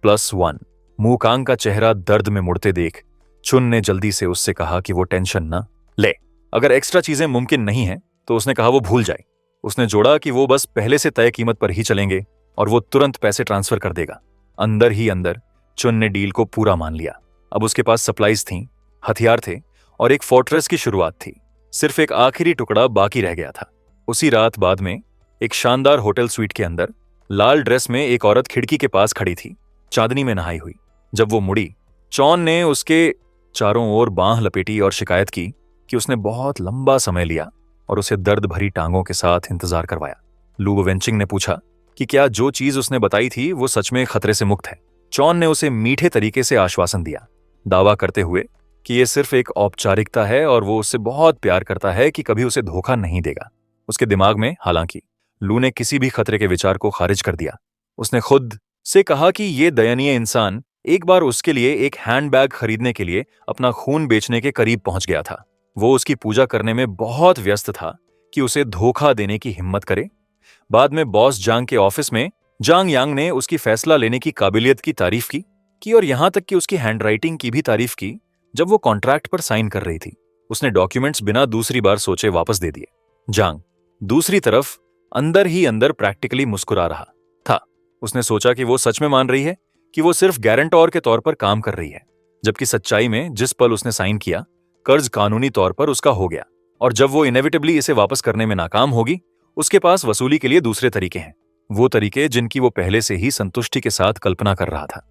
A: +1। मुकोंग का चेहरा दर्द में मुड़ते देख चुन ने जल्दी से उससे कहा कि वो टेंशन न ले, अगर एक्स्ट्रा चीजें मुमकिन नहीं है तो उसने कहा वो भूल जाए। उसने जोड़ा कि वो बस पहले से तय कीमत पर ही चलेंगे और वो तुरंत पैसे ट्रांसफर कर देगा। अंदर ही अंदर चुन ने डील को पूरा मान लिया। अब उसके पास सप्लाईज थीं, हथियार थे और एक फोर्ट्रेस की शुरुआत थी। सिर्फ एक आखिरी टुकड़ा बाकी रह गया था। उसी रात बाद में एक शानदार होटल स्वीट के अंदर लाल ड्रेस में एक औरत खिड़की के पास खड़ी थी, चांदनी में नहाई हुई। जब वो मुड़ी, चौन ने उसके चारों ओर बांह लपेटी और शिकायत की कि उसने बहुत लंबा समय लिया और उसे दर्द भरी टांगों के साथ इंतजार करवाया। लू वेंचिंग ने पूछा कि क्या जो चीज उसने बताई थी वो सच में खतरे से मुक्त है। चौन ने उसे मीठे तरीके से आश्वासन दिया, दावा करते हुए कि यह सिर्फ एक औपचारिकता है और वो उससे बहुत प्यार करता है कि कभी उसे धोखा नहीं देगा। उसके दिमाग में हालांकि लू ने किसी भी खतरे के विचार को खारिज कर दिया। उसने खुद से कहा कि ये दयनीय इंसान एक बार उसके लिए एक हैंडबैग खरीदने के लिए अपना खून बेचने के करीब पहुंच गया था। वो उसकी पूजा करने में बहुत व्यस्त था कि उसे धोखा देने की हिम्मत करे। बाद में बॉस जांग के ऑफिस में जांग यांग ने उसकी फैसला लेने की काबिलियत की तारीफ की और यहां तक कि उसकी हैंडराइटिंग की भी तारीफ की जब वो कॉन्ट्रैक्ट पर साइन कर रही थी। उसने डॉक्यूमेंट्स बिना दूसरी बार सोचे वापस दे दिए। जांग दूसरी तरफ अंदर ही अंदर प्रैक्टिकली मुस्कुरा रहा था। उसने सोचा कि वो सच में मान रही है कि वो सिर्फ गारंटर के तौर पर काम कर रही है, जबकि सच्चाई में जिस पल उसने साइन किया, कर्ज कानूनी तौर पर उसका हो गया और जब वो इनेविटेबली इसे वापस करने में नाकाम होगी, उसके पास वसूली के लिए दूसरे तरीके हैं, वो तरीके जिनकी वो पहले से ही संतुष्टि के साथ कल्पना कर रहा था।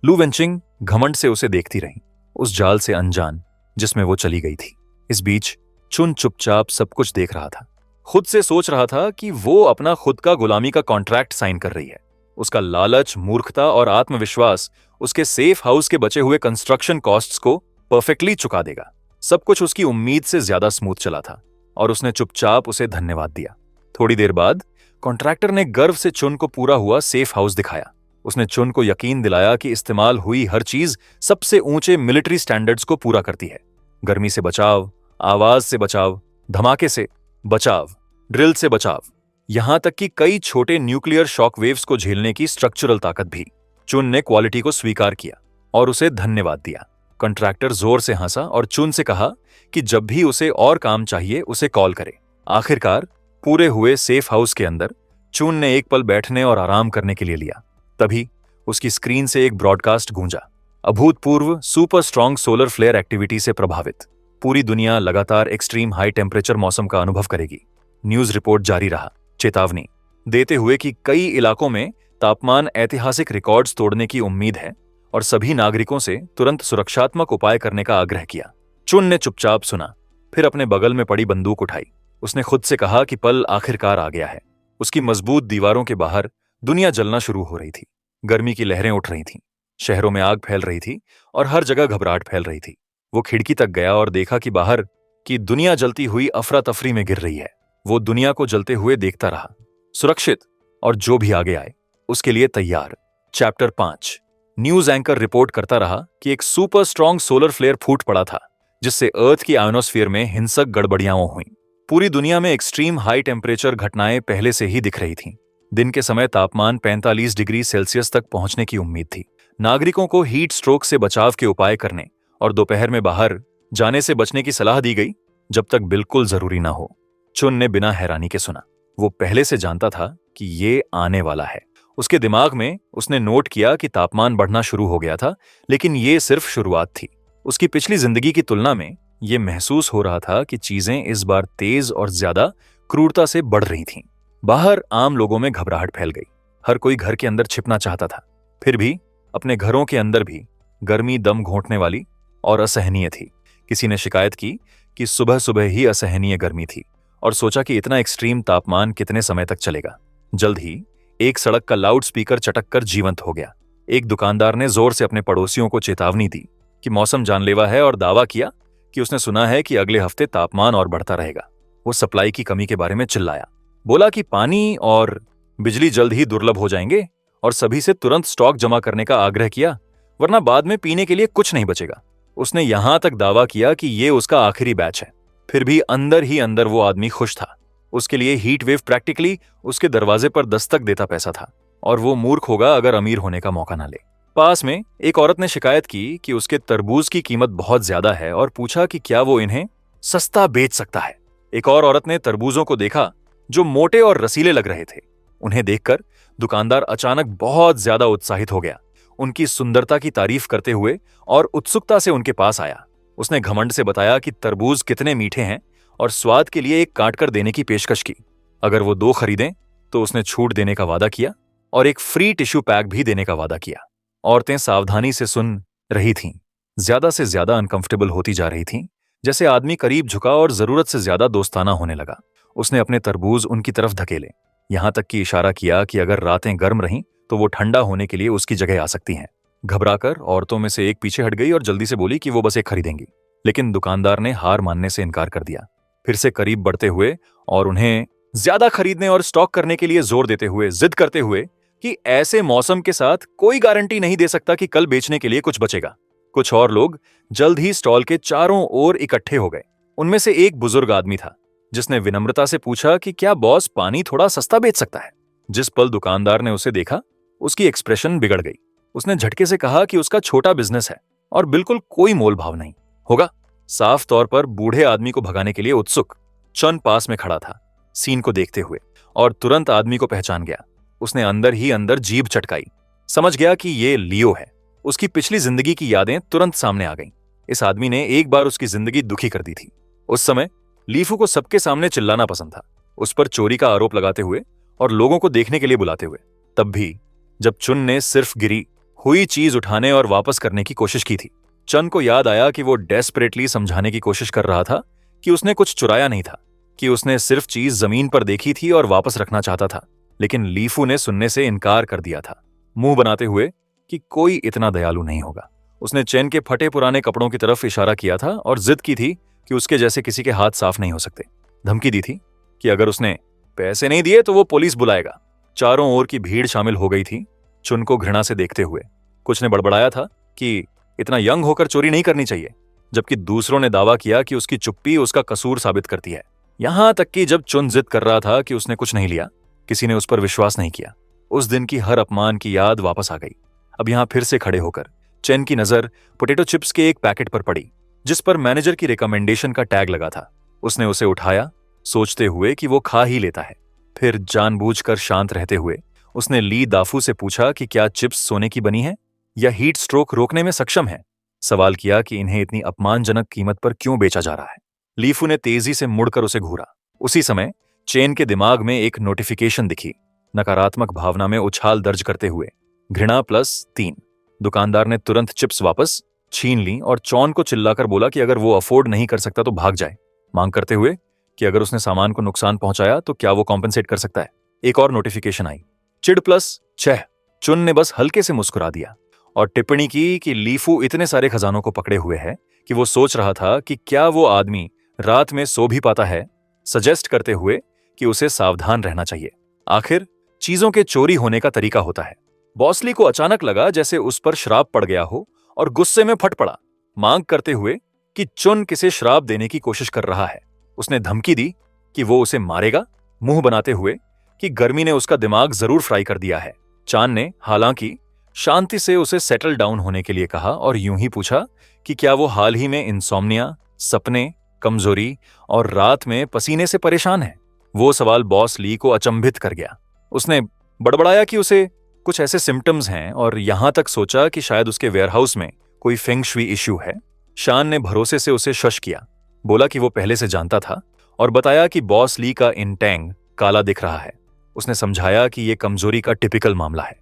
A: लू वेंचिंग घमंड से उसे देखती रही, उस जाल से अनजान जिसमें वो चली गई थी। इस बीच चुन चुपचाप सब कुछ देख रहा था, खुद से सोच रहा था कि वो अपना खुद का गुलामी का कॉन्ट्रैक्ट साइन कर रही है। उसका लालच, मूर्खता और आत्मविश्वास उसके सेफ हाउस के बचे हुए कंस्ट्रक्शन कॉस्ट्स को परफेक्टली चुका देगा। सब कुछ उसकी उम्मीद से ज्यादा स्मूथ चला था और उसने चुपचाप उसे धन्यवाद दिया। थोड़ी देर बाद कॉन्ट्रैक्टर ने गर्व से चुन को पूरा हुआ सेफ हाउस दिखाया। उसने चुन को यकीन दिलाया कि इस्तेमाल हुई हर चीज सबसे ऊंचे मिलिट्री स्टैंडर्ड्स को पूरा करती है। गर्मी से बचाव, आवाज से बचाव, धमाके से बचाव, ड्रिल से बचाव, यहां तक कि कई छोटे न्यूक्लियर शॉकवेव्स को झेलने की स्ट्रक्चरल ताकत भी। चुन ने क्वालिटी को स्वीकार किया और उसे धन्यवाद दिया। कॉन्ट्रैक्टर जोर से हंसा और चुन से कहा कि जब भी उसे और काम चाहिए उसे कॉल करे। आखिरकार पूरे हुए सेफ हाउस के अंदर चुन ने एक पल बैठने और आराम करने के लिए लिया। तभी उसकी स्क्रीन से एक ब्रॉडकास्ट गूंजा। अभूतपूर्व super strong solar flare activity से प्रभावित पूरी दुनिया लगातार एक्सट्रीम हाई टेम्परेचर मौसम का अनुभव करेगी। न्यूज रिपोर्ट जारी रहा, चेतावनी देते हुए कि कई इलाकों में तापमान ऐतिहासिक रिकॉर्ड्स तोड़ने की उम्मीद है और सभी नागरिकों से तुरंत सुरक्षात्मक उपाय करने का आग्रह किया। चुन ने चुपचाप सुना, फिर अपने बगल में पड़ी बंदूक उठाई। उसने खुद से कहा कि पल आखिरकार आ गया है। उसकी मजबूत दीवारों के बाहर दुनिया जलना शुरू हो रही थी। गर्मी की लहरें उठ रही थीं, शहरों में आग फैल रही थी और हर जगह घबराहट फैल रही थी। वो खिड़की तक गया और देखा कि बाहर की दुनिया जलती हुई अफरा तफरी में गिर रही है। वो दुनिया को जलते हुए देखता रहा, सुरक्षित और जो भी आगे आए उसके लिए तैयार। चैप्टर 5। न्यूज एंकर रिपोर्ट करता रहा कि एक सुपर स्ट्रॉन्ग सोलर फ्लेयर फूट पड़ा था जिससे अर्थ की आयोनोस्फीयर में हिंसक गड़बड़ियां हुई। पूरी दुनिया में एक्सट्रीम हाई टेम्परेचर घटनाएं पहले से ही दिख रही थीं। दिन के समय तापमान 45 डिग्री सेल्सियस तक पहुंचने की उम्मीद थी। नागरिकों को हीट स्ट्रोक से बचाव के उपाय करने और दोपहर में बाहर जाने से बचने की सलाह दी गई जब तक बिल्कुल जरूरी ना हो। चुन ने बिना हैरानी के सुना। वो पहले से जानता था कि ये आने वाला है। उसके दिमाग में उसने नोट किया कि तापमान बढ़ना शुरू हो गया था, लेकिन ये सिर्फ शुरुआत थी। उसकी पिछली जिंदगी की तुलना में ये महसूस हो रहा था कि चीजें इस बार तेज और ज्यादा क्रूरता से बढ़ रही थीं। बाहर आम लोगों में घबराहट फैल गई। हर कोई घर के अंदर छिपना चाहता था। फिर भी अपने घरों के अंदर भी गर्मी दम घोंटने वाली और असहनीय थी। किसी ने शिकायत की कि सुबह सुबह ही असहनीय गर्मी थी और सोचा कि इतना एक्सट्रीम तापमान कितने समय तक चलेगा। जल्द ही एक सड़क का लाउड स्पीकर चटक कर जीवंत हो गया। एक दुकानदार ने जोर से अपने पड़ोसियों को चेतावनी दी कि मौसम जानलेवा है और दावा किया कि उसने सुना है कि अगले हफ्ते तापमान और बढ़ता रहेगा। वो सप्लाई की कमी के बारे में चिल्लाया, बोला कि पानी और बिजली जल्द ही दुर्लभ हो जाएंगे और सभी से तुरंत स्टॉक जमा करने का आग्रह किया, वरना बाद में पीने के लिए कुछ नहीं बचेगा। उसने यहां तक दावा किया कि ये उसका आखिरी बैच है। फिर भी अंदर ही अंदर वो आदमी खुश था। उसके लिए हीट वेव प्रैक्टिकली उसके दरवाजे पर दस्तक देता पैसा था और वो मूर्ख होगा अगर अमीर होने का मौका ना ले। पास में एक औरत ने शिकायत की कि उसके तरबूज की कीमत बहुत ज्यादा है और पूछा कि क्या वो इन्हें सस्ता बेच सकता है। एक और औरत ने तरबूजों को देखा जो मोटे और रसीले लग रहे थे। उन्हें देखकर दुकानदार अचानक बहुत ज्यादा उत्साहित हो गया। उनकी सुंदरता की तारीफ करते हुए और उत्सुकता से उनके पास आया। उसने घमंड से बताया कि तरबूज कितने मीठे हैं और स्वाद के लिए एक काट कर देने की पेशकश की। अगर वो 2 खरीदें तो उसने छूट देने का वादा किया और एक फ्री टिश्यू पैक भी देने का वादा किया। औरतें सावधानी से सुन रही थीं, ज्यादा से ज्यादा अनकंफर्टेबल होती जा रही थीं। जैसे आदमी करीब झुका और जरूरत से ज्यादा दोस्ताना होने लगा। उसने अपने तरबूज उनकी तरफ धकेले, यहां तक कि इशारा किया कि अगर रातें गर्म रहीं तो वो ठंडा होने के लिए उसकी जगह आ सकती हैं। घबराकर औरतों में से एक पीछे हट गई और जल्दी से बोली कि वो बस एक खरीदेंगी, लेकिन दुकानदार ने हार मानने से इनकार कर दिया। फिर से करीब बढ़ते हुए और उन्हें ज्यादा खरीदने और स्टॉक करने के लिए जोर देते हुए जिद करते हुए कि ऐसे मौसम के साथ कोई गारंटी नहीं दे सकता कि कल बेचने के लिए कुछ बचेगा। कुछ और लोग जल्द ही स्टॉल के चारों ओर इकट्ठे हो गए। उनमें से एक बुजुर्ग आदमी था जिसने विनम्रता से पूछा कि क्या बॉस पानी थोड़ा सस्ता बेच सकता है। जिस पल दुकानदार ने उसे देखा, उसकी एक्सप्रेशन बिगड़ गई। उसने झटके से कहा कि उसका छोटा बिजनेस है और बिल्कुल कोई मोल भाव नहीं होगा। साफ तौर पर बूढ़े आदमी को भगाने के लिए उत्सुक चन पास में खड़ा था, सीन को देखते हुए, और तुरंत आदमी को पहचान गया। उसने अंदर ही अंदर जीभ चटकाई, समझ गया कि ये लियो है। उसकी पिछली जिंदगी की यादें तुरंत सामने आ गईं। इस आदमी ने एक बार उसकी जिंदगी दुखी कर दी थी। उस समय लीफू को सबके सामने चिल्लाना पसंद था, उस पर चोरी का आरोप लगाते हुए और लोगों को देखने के लिए बुलाते हुए। तब भी जब चुन ने सिर्फ गिरी हुई चीज उठाने और वापस करने की कोशिश की थी, चन को याद आया कि वो डेस्परेटली समझाने की कोशिश कर रहा था कि उसने कुछ चुराया नहीं था, कि उसने सिर्फ चीज जमीन पर देखी थी और वापस रखना चाहता था। लेकिन लीफू ने सुनने से इनकार कर दिया था, मुंह बनाते हुए कि कोई इतना दयालु नहीं होगा। उसने चेन के फटे पुराने कपड़ों की तरफ इशारा किया था और जिद की थी कि उसके जैसे किसी के हाथ साफ नहीं हो सकते। धमकी दी थी कि अगर उसने पैसे नहीं दिए तो वो पुलिस बुलाएगा। चारों ओर की भीड़ शामिल हो गई थी चुन को घृणा से देखते हुए। कुछ ने बड़बड़ाया था कि इतना यंग होकर चोरी नहीं करनी चाहिए, जबकि दूसरों ने दावा किया कि उसकी चुप्पी उसका कसूर साबित करती है। यहां तक कि जब चुन जिद कर रहा था कि उसने कुछ नहीं लिया, किसी ने उस पर विश्वास नहीं किया। उस दिन की हर अपमान की याद वापस आ गई। अब यहां फिर से खड़े होकर चेन की नजर पोटैटो चिप्स के एक पैकेट पर पड़ी जिस पर मैनेजर की रिकमेंडेशन का टैग लगा था। उसने उसे उठाया, सोचते हुए कि वो खा ही लेता है। फिर जानबूझकर शांत रहते हुए उसने ली दाफू से पूछा कि क्या चिप्स सोने की बनी है या हीट स्ट्रोक रोकने में सक्षम है। सवाल किया कि इन्हें इतनी अपमानजनक कीमत पर क्यों बेचा जा रहा है। लीफू ने तेजी से मुड़कर उसे घूरा। उसी समय चेन के दिमाग में एक नोटिफिकेशन दिखी, नकारात्मक भावना में उछाल दर्ज करते हुए घृणा +3। दुकानदार ने तुरंत चिप्स वापस छीन ली और चौन को चिल्लाकर बोला कि अगर वो अफोर्ड नहीं कर सकता तो भाग जाए, मांग करते हुए कि अगर उसने सामान को नुकसान पहुंचाया तो क्या वो कॉम्पेंसेट कर सकता है। एक और नोटिफिकेशन आई, चिढ़ +6। चुन ने बस हल्के से मुस्कुरा दिया और टिप्पणी की कि लीफू इतने सारे खजानों को पकड़े हुए है कि वो सोच रहा था कि क्या वो आदमी रात में सो भी पाता है, सजेस्ट करते हुए कि उसे सावधान रहना चाहिए। आखिर चीजों के चोरी होने का तरीका होता है। बॉसली को अचानक लगा जैसे उस पर श्राप पड़ गया हो और गुस्से में फट पड़ा, मांग करते हुए कि चुन किसे श्राप देने की कोशिश कर रहा है। उसने धमकी दी कि वो उसे मारेगा, मुंह बनाते हुए कि गर्मी ने उसका दिमाग जरूर फ्राई कर दिया है। चान ने हालांकि शांति से उसे सेटल डाउन होने के लिए कहा और यूं ही पूछा कि क्या वो हाल ही में इंसोम्निया, सपने, कमजोरी और रात में पसीने से परेशान है। वो सवाल बॉस ली को अचंभित कर गया। उसने बड़बड़ाया कि उसे कुछ ऐसे सिम्टम्स हैं और यहां तक सोचा कि शायद उसके वेयरहाउस में कोई फेंग शुई इश्यू है। शान ने भरोसे से उसे शश किया, बोला कि वो पहले से जानता था और बताया कि बॉस ली का इंटेंग काला दिख रहा है। उसने समझाया कि यह कमजोरी का टिपिकल मामला है।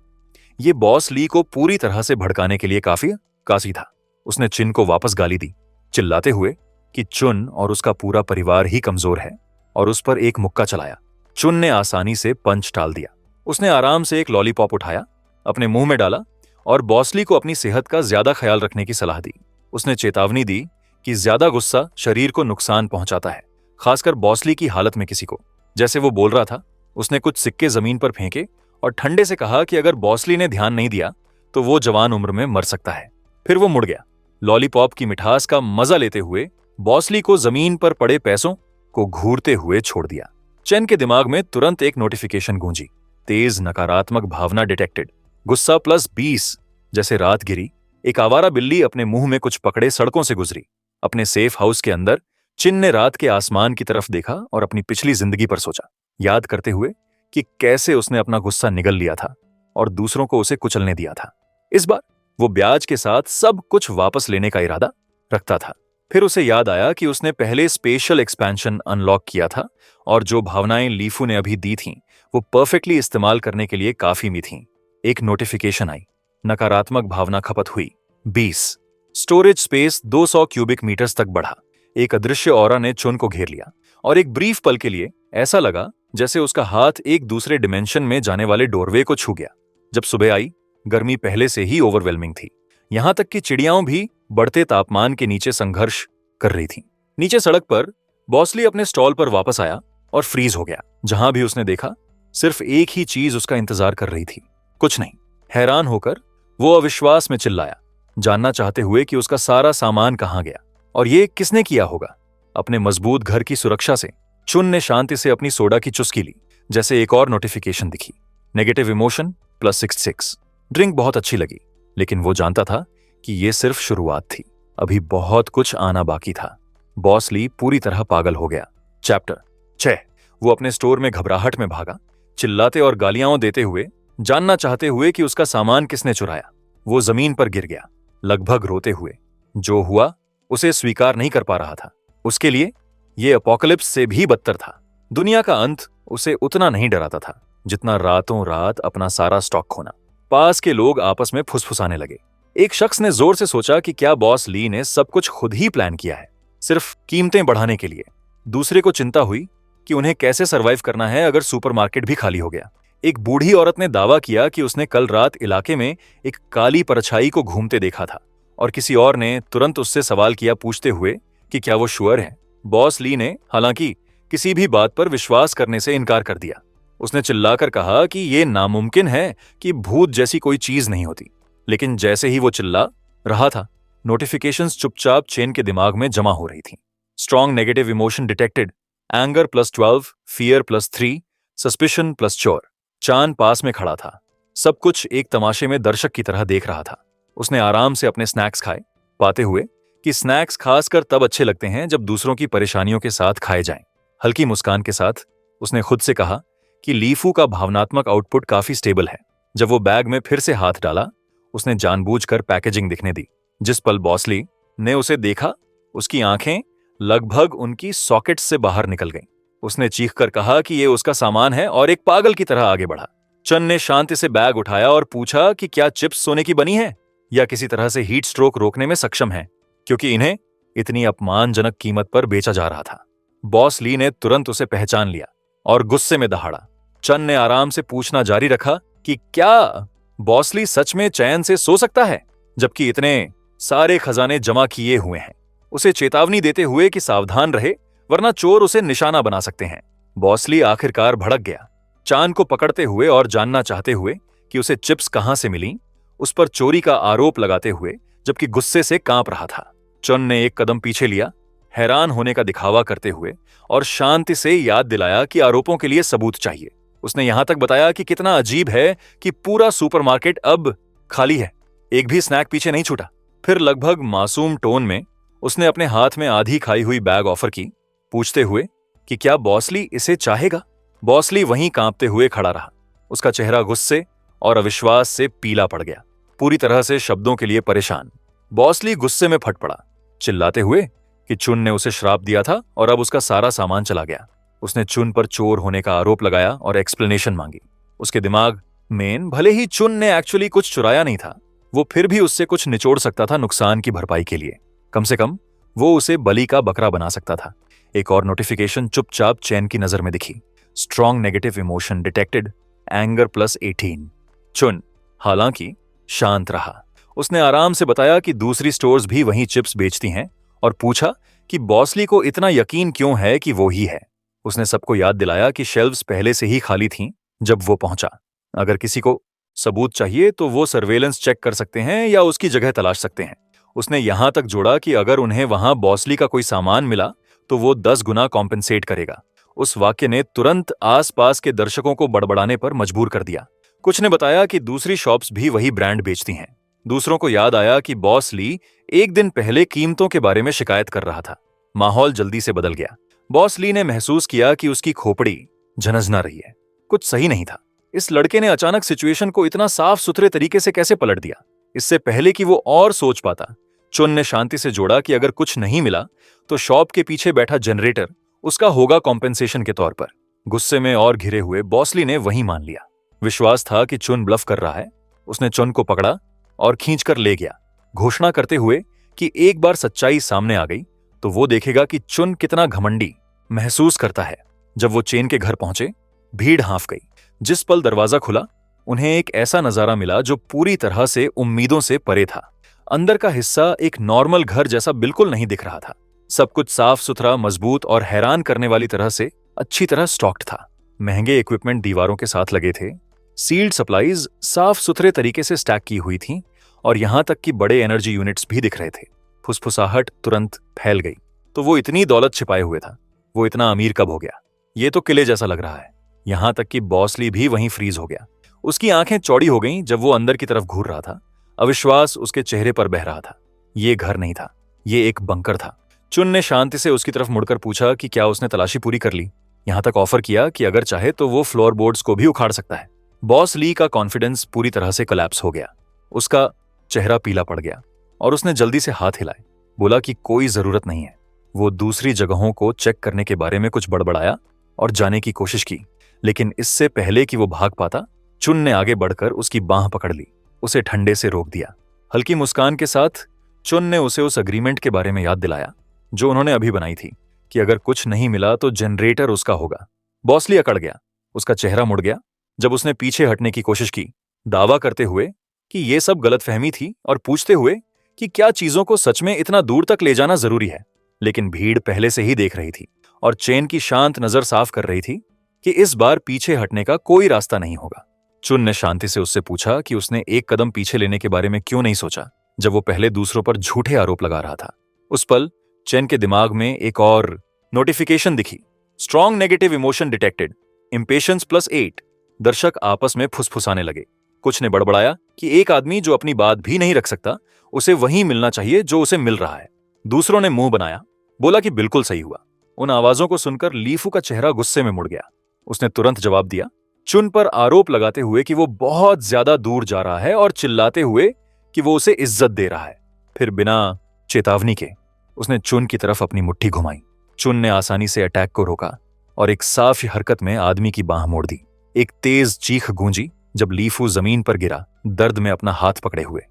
A: ये बॉस ली को पूरी तरह से भड़काने के लिए काफी था। उसने चिन को वापस गाली दी, चिल्लाते हुए कि चुन और उसका पूरा परिवार ही कमजोर है, और उस पर एक मुक्का चलाया। चुन ने आसानी से पंच टाल दिया। उसने आराम से एक लॉलीपॉप उठाया, अपने मुंह में डाला और बॉसली को अपनी सेहत का ज्यादा ख्याल रखने की सलाह दी। उसने चेतावनी दी कि ज्यादा गुस्सा शरीर को नुकसान पहुंचाता है, खासकर बॉसली की हालत में किसी को। जैसे वो बोल रहा था, उसने कुछ सिक्के जमीन पर फेंके और ठंडे से कहा कि अगर बॉसली ने ध्यान नहीं दिया तो वो जवान उम्र में मर सकता है। फिर वो मुड़ गया, लॉलीपॉप की मिठास का मजा लेते हुए बॉसली को जमीन पर पड़े पैसों को घूरते हुए छोड़ दिया। चेन के दिमाग में तुरंत एक नोटिफिकेशन गूंजी, तेज नकारात्मक भावना डिटेक्टेड, गुस्सा +20। जैसे रात गिरी, एक आवारा बिल्ली अपने मुंह में कुछ पकड़े सड़कों से गुजरी। अपने सेफ हाउस के अंदर चिन ने रात के आसमान की तरफ देखा और अपनी पिछली जिंदगी पर सोचा, याद करते हुए कि कैसे उसने अपना गुस्सा निगल लिया था और दूसरों को उसे कुचलने दिया था। इस बार वो ब्याज के साथ सब कुछ वापस लेने का इरादा रखता था। फिर उसे याद आया कि उसने पहले स्पेशल एक्सपेंशन अनलॉक किया था और जो भावनाएं लीफू ने अभी दी थीं, वो परफेक्टली इस्तेमाल करने के लिए काफी भी थीं। एक नोटिफिकेशन आई, नकारात्मक भावना खपत हुई 20। स्टोरेज स्पेस 200 क्यूबिक मीटर्स तक बढ़ा। एक अदृश्य ऑरा ने चुन को घेर लिया और एक ब्रीफ पल के लिए ऐसा लगा जैसे उसका हाथ एक दूसरे डिमेंशन में जाने वाले डोरवे को छू गया। जब सुबह आई, गर्मी पहले से ही ओवरवेलमिंग थी, यहां तक कि चिड़ियाओं भी बढ़ते तापमान के नीचे संघर्ष कर रही थीं। नीचे सड़क पर बॉसली अपने स्टॉल पर वापस आया और फ्रीज हो गया। जहां भी उसने देखा, सिर्फ एक ही चीज उसका इंतजार कर रही थी, कुछ नहीं। हैरान होकर वो अविश्वास में चिल्लाया, जानना चाहते हुए कि उसका सारा सामान कहां गया और ये किसने किया होगा। अपने मजबूत घर की सुरक्षा से चुन ने शांति से अपनी सोडा की चुस्की ली। जैसे एक और नोटिफिकेशन दिखी, नेगेटिव इमोशन +66। ड्रिंक बहुत अच्छी लगी, लेकिन वो जानता था कि ये सिर्फ शुरुआत थी, अभी बहुत कुछ आना बाकी था। बॉस ली पूरी तरह पागल हो गया। चैप्टर 6। वो अपने स्टोर में घबराहट में भागा, चिल्लाते और गालियां देते हुए, जानना चाहते हुए कि उसका सामान किसने चुराया। वो जमीन पर गिर गया, लगभग रोते हुए। जो हुआ उसे स्वीकार नहीं कर पा रहा था। उसके लिए ये अपोकलिप्स से भी बदतर था। दुनिया का अंत उसे उतना नहीं डराता था जितना रातों रात अपना सारा स्टॉक खोना। पास के लोग आपस में फुसफुसाने लगे। एक शख्स ने जोर से सोचा कि क्या बॉस ली ने सब कुछ खुद ही प्लान किया है, सिर्फ कीमतें बढ़ाने के लिए। दूसरे को चिंता हुई कि उन्हें कैसे सरवाइव करना है अगर सुपरमार्केट भी खाली हो गया। एक बूढ़ी औरत ने दावा किया कि उसने कल रात इलाके में एक काली परछाई को घूमते देखा था, और किसी और ने तुरंत उससे सवाल किया, पूछते हुए कि क्या वो श्योर है। बॉस ली ने हालांकि किसी भी बात पर विश्वास करने से इनकार कर दिया। उसने चिल्लाकर कहा कि यह नामुमकिन है कि भूत जैसी कोई चीज नहीं होती। लेकिन जैसे ही वो चिल्ला रहा था, नोटिफिकेशंस चुपचाप चेन के दिमाग में जमा हो रही थीं। Strong negative emotion detected, anger +12, fear +3, suspicion +4। चान पास में खड़ा था, सब कुछ एक तमाशे में दर्शक की तरह देख रहा था। उसने आराम से अपने स्नैक्स खाए, पाते हुए कि स्नैक्स खासकर तब अच्छे लगते हैं जब दूसरों की परेशानियों के साथ खाए जाएं। हल्की मुस्कान के साथ उसने खुद से कहा कि लीफू का भावनात्मक आउटपुट काफी स्टेबल है। जब वो बैग में फिर से हाथ डाला, उसने जानबूझकर पैकेजिंग दिखने दी। जिस पल बॉसली ने उसे देखा, उसकी आंखें लगभग उनकी सॉकेट से बाहर निकल गईं। उसने चीखकर कहा कि ये उसका सामान है और एक पागल की तरह आगे बढ़ा। चन ने शांति से बैग उठाया और पूछा कि क्या चिप्स सोने की बनी है या किसी तरह से हीट स्ट्रोक रोकने में सक्षम है, क्योंकि इन्हें इतनी अपमानजनक कीमत पर बेचा जा रहा था। बॉस ली ने तुरंत उसे पहचान लिया और गुस्से में दहाड़ा। चन ने आराम से पूछना जारी रखा कि क्या बॉसली सच में चैन से सो सकता है जबकि इतने सारे खजाने जमा किए हुए हैं। उसे चेतावनी देते हुए कि सावधान रहे, वरना चोर उसे निशाना बना सकते हैं। बॉसली आखिरकार भड़क गया, चान को पकड़ते हुए और जानना चाहते हुए कि उसे चिप्स कहां से मिली, उस पर चोरी का आरोप लगाते हुए, जबकि गुस्से से कांप रहा था। चुन ने एक कदम पीछे लिया, हैरान होने का दिखावा करते हुए, और शांति से याद दिलाया कि आरोपों के लिए सबूत चाहिए। उसने यहां तक बताया कि कितना अजीब है कि पूरा सुपरमार्केट अब खाली है, एक भी स्नैक पीछे नहीं छूटा। फिर लगभग मासूम टोन में उसने अपने हाथ में आधी खाई हुई बैग ऑफर की, पूछते हुए कि क्या बॉसली इसे चाहेगा। बॉसली वहीं कांपते हुए खड़ा रहा, उसका चेहरा गुस्से और अविश्वास से पीला पड़ गया, पूरी तरह से शब्दों के लिए परेशान। बॉसली गुस्से में फट पड़ा, चिल्लाते हुए कि चुन ने उसे श्राप दिया था और अब उसका सारा सामान चला गया। उसने चुन पर चोर होने का आरोप लगाया और एक्सप्लेनेशन मांगी। उसके दिमाग में भले ही चुन ने एक्चुअली कुछ चुराया नहीं था, वो फिर भी उससे कुछ निचोड़ सकता था नुकसान की भरपाई के लिए। कम से कम वो उसे बलि का बकरा बना सकता था। एक और नोटिफिकेशन चुपचाप चैन की नजर में दिखी। Strong negative emotion detected, anger +18। चुन हालांकि शांत रहा। उसने आराम से बताया कि दूसरी स्टोर्स भी वहीं चिप्स बेचती हैं और पूछा कि बॉसली को इतना यकीन क्यों है कि वो ही है। उसने सबको याद दिलाया कि शेल्व्स पहले से ही खाली थीं जब वो पहुंचा। अगर किसी को सबूत चाहिए तो वो सर्वेलेंस चेक कर सकते हैं या उसकी जगह तलाश सकते हैं। उसने यहां तक जोड़ा कि अगर उन्हें वहां बॉसली का कोई सामान मिला तो वो 10 गुना कॉम्पेंसेट करेगा। उस वाक्य ने तुरंत आसपास के दर्शकों को बड़बड़ाने पर मजबूर कर दिया। कुछ ने बताया कि दूसरी शॉप्स भी वही ब्रांड बेचती हैं। दूसरों को याद आया कि बॉस ली एक दिन पहले कीमतों के बारे में शिकायत कर रहा था। माहौल जल्दी से बदल गया। बॉस ली ने महसूस किया कि उसकी खोपड़ी झनझना रही है। कुछ सही नहीं था। इस लड़के ने अचानक सिचुएशन को इतना साफ सुथरे तरीके से कैसे पलट दिया, इससे पहले कि वो और सोच पाता। चुन ने शांति से जोड़ा कि अगर कुछ नहीं मिला तो शॉप के पीछे बैठा जनरेटर उसका होगा कॉम्पेंसेशन के तौर पर। गुस्से में और घिरे हुए बॉसली ने वही मान लिया। विश्वास था कि चुन ब्लफ कर रहा है। उसने चुन को पकड़ा और खींचकर ले गया, घोषणा करते हुए कि एक बार सच्चाई सामने आ गई तो वो देखेगा कि चुन कितना घमंडी महसूस करता है। जब वो चेन के घर पहुंचे, भीड़ हाँफ गई। जिस पल दरवाजा खुला, उन्हें एक ऐसा नजारा मिला जो पूरी तरह से उम्मीदों से परे था। अंदर का हिस्सा एक नॉर्मल घर जैसा बिल्कुल नहीं दिख रहा था। सब कुछ साफ सुथरा, मजबूत और हैरान करने वाली तरह से अच्छी तरह स्टॉक्ड था। महंगे इक्विपमेंट दीवारों के साथ लगे थे, सील्ड सप्लाईज साफ सुथरे तरीके से स्टैक की हुई थीं और यहां तक कि बड़े एनर्जी यूनिट्स भी दिख रहे थे। फुसफुसाहट तुरंत फैल गई। तो वो इतनी दौलत छिपाए हुए था, वो इतना अमीर कब हो गया? ये तो किले जैसा लग रहा है। यहां तक कि बॉसली भी वहीं फ्रीज हो गया। उसकी आंखें चौड़ी हो गईं जब वो अंदर की तरफ घूर रहा था। अविश्वास उसके चेहरे पर बह रहा था। ये घर नहीं था, ये एक बंकर था। चुन ने शांति से उसकी तरफ मुड़कर पूछा कि क्या उसने तलाशी पूरी कर ली। यहां तक ऑफर किया कि अगर चाहे तो वो फ्लोर बोर्ड्स को भी उखाड़ सकता है। बॉस ली का कॉन्फिडेंस पूरी तरह से कोलैप्स हो गया। उसका चेहरा पीला पड़ गया और उसने जल्दी से हाथ हिलाए, बोला कि कोई जरूरत नहीं है। वो दूसरी जगहों को चेक करने के बारे में कुछ बड़बड़ाया और जाने की कोशिश की, लेकिन इससे पहले कि वो भाग पाता, चुन ने आगे बढ़कर उसकी बांह पकड़ ली, उसे ठंडे से रोक दिया। हल्की मुस्कान के साथ चुन ने उसे उस अग्रीमेंट के बारे में याद दिलाया जो उन्होंने अभी बनाई थी, कि अगर कुछ नहीं मिला तो जनरेटर उसका होगा। बॉसली अकड़ गया, उसका चेहरा मुड़ गया जब उसने पीछे हटने की कोशिश की, दावा करते हुए कि ये सब गलतफहमी थी और पूछते हुए कि क्या चीजों को सच में इतना दूर तक ले जाना जरूरी है। लेकिन भीड़ पहले से ही देख रही थी और चेन की शांत नजर साफ कर रही थी कि इस बार पीछे हटने का कोई रास्ता नहीं होगा। चुन ने शांति से उससे पूछा कि उसने एक कदम पीछे लेने के बारे में क्यों नहीं सोचा जब वो पहले दूसरों पर झूठे आरोप लगा रहा था। उस पल चेन के दिमाग में एक और नोटिफिकेशन दिखी। Strong negative emotion detected, impatience +8। दर्शक आपस में फुसफुसाने लगे। कुछ ने बड़बड़ाया कि एक आदमी जो अपनी बात भी नहीं रख सकता, उसे वही मिलना चाहिए जो उसे मिल रहा है। दूसरों ने मुंह बनाया, बोला कि बिल्कुल सही हुआ। उन आवाजों को सुनकर लीफू का चेहरा गुस्से में मुड़ गया। उसने तुरंत जवाब दिया, चुन पर आरोप लगाते हुए कि वो बहुत ज्यादा दूर जा रहा है और चिल्लाते हुए कि वो उसे इज्जत दे रहा है। फिर बिना चेतावनी के उसने चुन की तरफ अपनी मुट्ठी घुमाई। चुन ने आसानी से अटैक को रोका और एक साफ हरकत में आदमी की बांह मोड़ दी। एक तेज चीख गूंजी जब लीफू जमीन पर गिरा, दर्द में अपना हाथ पकड़े हुए।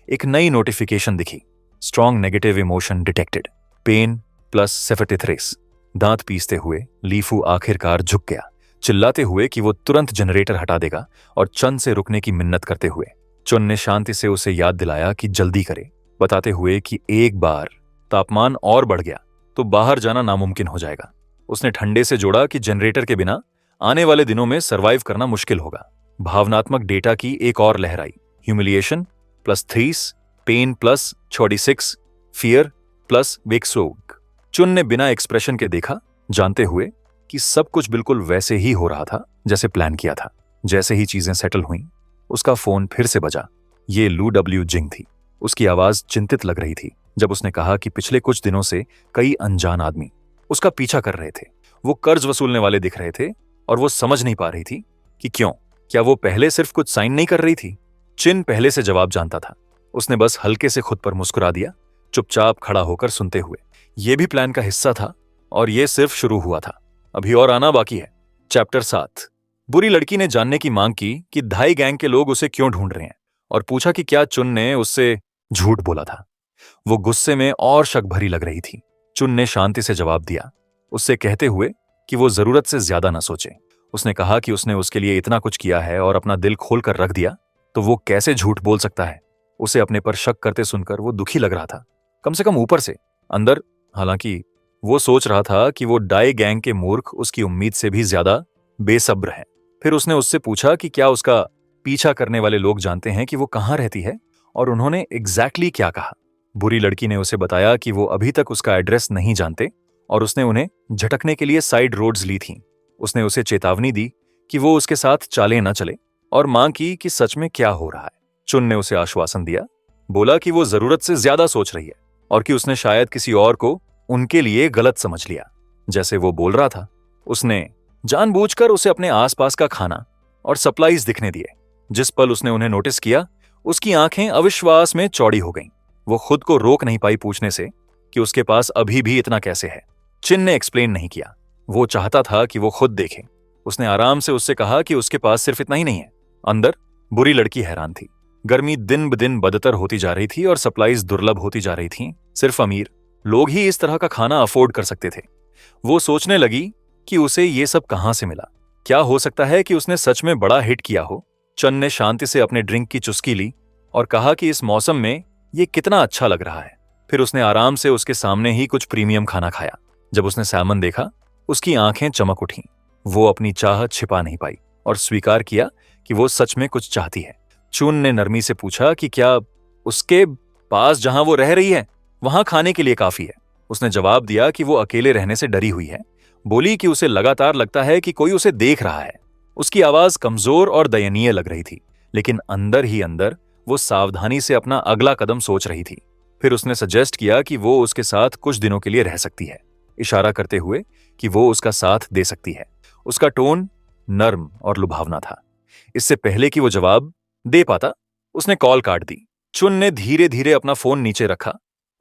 A: एक नई नोटिफिकेशन दिखी, strong negative emotion detected, pain +73। दांत पीसते हुए लीफू आखिरकार झुक गया, चिल्लाते हुए कि वो तुरंत जनरेटर हटा देगा और चंद से रुकने की मिन्नत करते हुए। चुन ने शांति से उसे याद दिलाया कि जल्दी करे, बताते हुए कि एक बार तापमान और बढ़ गया तो बाहर जाना नामुमकिन हो जाएगा। उसने ठंडे से जोड़ा कि जनरेटर के बिना आने वाले दिनों में सरवाइव करना मुश्किल होगा। भावनात्मक डेटा की एक और लहर आई, ह्यूमिलिएशन +30, पेन +46, फियर प्लस वेक्सोग। चुन ने बिना एक्सप्रेशन के देखा, जानते हुए कि सब कुछ बिल्कुल वैसे ही हो रहा था जैसे प्लान किया था। जैसे ही चीजें सेटल हुईं, उसका फोन फिर से बजा। ये लू डब्ल्यू जिंग थी। उसकी आवाज चिंतित लग रही थी जब उसने कहा कि पिछले कुछ दिनों से कई अनजान आदमी उसका पीछा कर रहे थे। वो कर्ज वसूलने वाले दिख रहे थे और वो समझ नहीं पा रही थी कि क्यों। क्या वो पहले सिर्फ कुछ साइन नहीं कर रही थी? चिन पहले से जवाब जानता था। उसने बस हल्के से खुद पर मुस्कुरा दिया, चुपचाप खड़ा होकर सुनते हुए। ये भी प्लान का हिस्सा था और ये सिर्फ शुरू हुआ था, अभी और आना बाकी है। चैप्टर 7। बुरी लड़की ने जानने की मांग की कि धाई गैंग के लोग उसे क्यों ढूंढ रहे हैं और पूछा कि क्या चुन ने उससे झूठ बोला था। वो गुस्से में और शक भरी लग रही थी। चुन ने शांति से जवाब दिया, उससे कहते हुए कि वो जरूरत से ज्यादा न सोचे। उसने कहा कि उसने उसके लिए इतना कुछ किया है और अपना दिल खोल कर रख दिया, तो वो कैसे झूठ बोल सकता है। उसे अपने पर शक करते सुनकर वो दुखी लग रहा था, कम से कम ऊपर से। अंदर हालांकि वो सोच रहा था कि वो डाई गैंग के मूर्ख उसकी उम्मीद से भी ज्यादा बेसब्र हैं। फिर उसने उससे पूछा कि क्या उसका पीछा करने वाले लोग जानते हैं कि वो कहाँ रहती है, और उन्होंने एग्जैक्टली क्या कहा। बुरी लड़की ने उसे बताया कि वो अभी तक उसका एड्रेस नहीं जानते और उसने उन्हें झटकने के लिए साइड रोड्स ली थीं। उसने उसे चेतावनी दी कि वो उसके साथ चाले न चले और मांग की कि सच में क्या हो रहा है। चुन ने उसे आश्वासन दिया, बोला कि वो जरूरत से ज्यादा सोच रही है और कि उसने शायद किसी और को उनके लिए गलत समझ लिया, जैसे वो बोल रहा था। उसने जानबूझकर उसे अपने आसपास का खाना और सप्लाईज दिखने दिए। जिस पल उसने उन्हें नोटिस किया, उसकी आंखें अविश्वास में चौड़ी हो गईं। वो खुद को रोक नहीं पाई पूछने से कि उसके पास अभी भी इतना कैसे है। चिन ने एक्सप्लेन नहीं किया, वो चाहता था कि वो खुद देखे। उसने आराम से उससे कहा कि उसके पास सिर्फ इतना ही नहीं है। अंदर बुरी लड़की हैरान थी। गर्मी दिन ब दिन बदतर होती जा रही थी और सप्लाईज दुर्लभ होती जा रही थीं। सिर्फ अमीर लोग ही इस तरह का खाना अफोर्ड कर सकते थे। वो सोचने लगी कि उसे ये सब कहां से मिला। क्या हो सकता है कि उसने सच में बड़ा हिट किया हो। चन ने शांति से अपने ड्रिंक की चुस्की ली और कहा कि इस मौसम में ये कितना अच्छा लग रहा है। फिर उसने आराम से उसके सामने ही कुछ प्रीमियम खाना खाया। जब उसने सैमन देखा, उसकी आंखें चमक उठीं। वो अपनी चाहत छिपा नहीं पाई और स्वीकार किया कि वो सच में कुछ चाहती है। चुन ने नरमी से पूछा कि क्या उसके पास जहां वो रह रही है वहां खाने के लिए काफी है। उसने जवाब दिया कि वो अकेले रहने से डरी हुई है। बोली कि उसे लगातार लगता है कि कोई उसे देख रहा है। उसकी आवाज कमजोर और दयनीय लग रही थी, लेकिन अंदर ही अंदर वो सावधानी से अपना अगला कदम सोच रही थी। फिर उसने सजेस्ट किया कि वो उसके साथ कुछ दिनों के लिए रह सकती है, इशारा करते हुए कि वो उसका साथ दे सकती है। उसका टोन नर्म और लुभावना था। इससे पहले कि वो जवाब दे पाता, उसने कॉल काट दी। चुन ने धीरे धीरे अपना फोन नीचे रखा।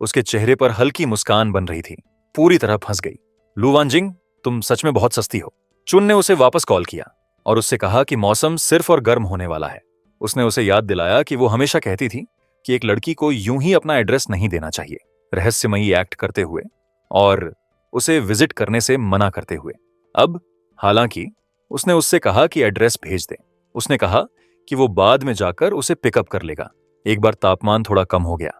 A: उसके चेहरे पर हल्की मुस्कान बन रही थी। पूरी तरह फंस गई। लू वानजिंग, तुम सच में बहुत सस्ती हो। चुन ने उसे वापस कॉल किया और उससे कहा कि मौसम सिर्फ और गर्म होने वाला है। उसने उसे याद दिलाया कि वो हमेशा कहती थी कि एक लड़की को यूं ही अपना एड्रेस नहीं देना चाहिए, रहस्यमयी एक्ट करते हुए और उसे विजिट करने से मना करते हुए। अब हालांकि उसने उससे कहा कि एड्रेस भेज दे। उसने कहा कि वो बाद में जाकर उसे पिकअप कर लेगा, एक बार तापमान थोड़ा कम हो गया।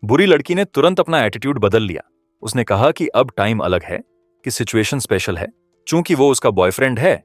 A: बुरी लड़की ने तुरंत अपना एटीट्यूड बदल लिया। उसने कहा कि अब टाइम अलग है, कि सिचुएशन स्पेशल है। चूंकि वो उसका बॉयफ्रेंड है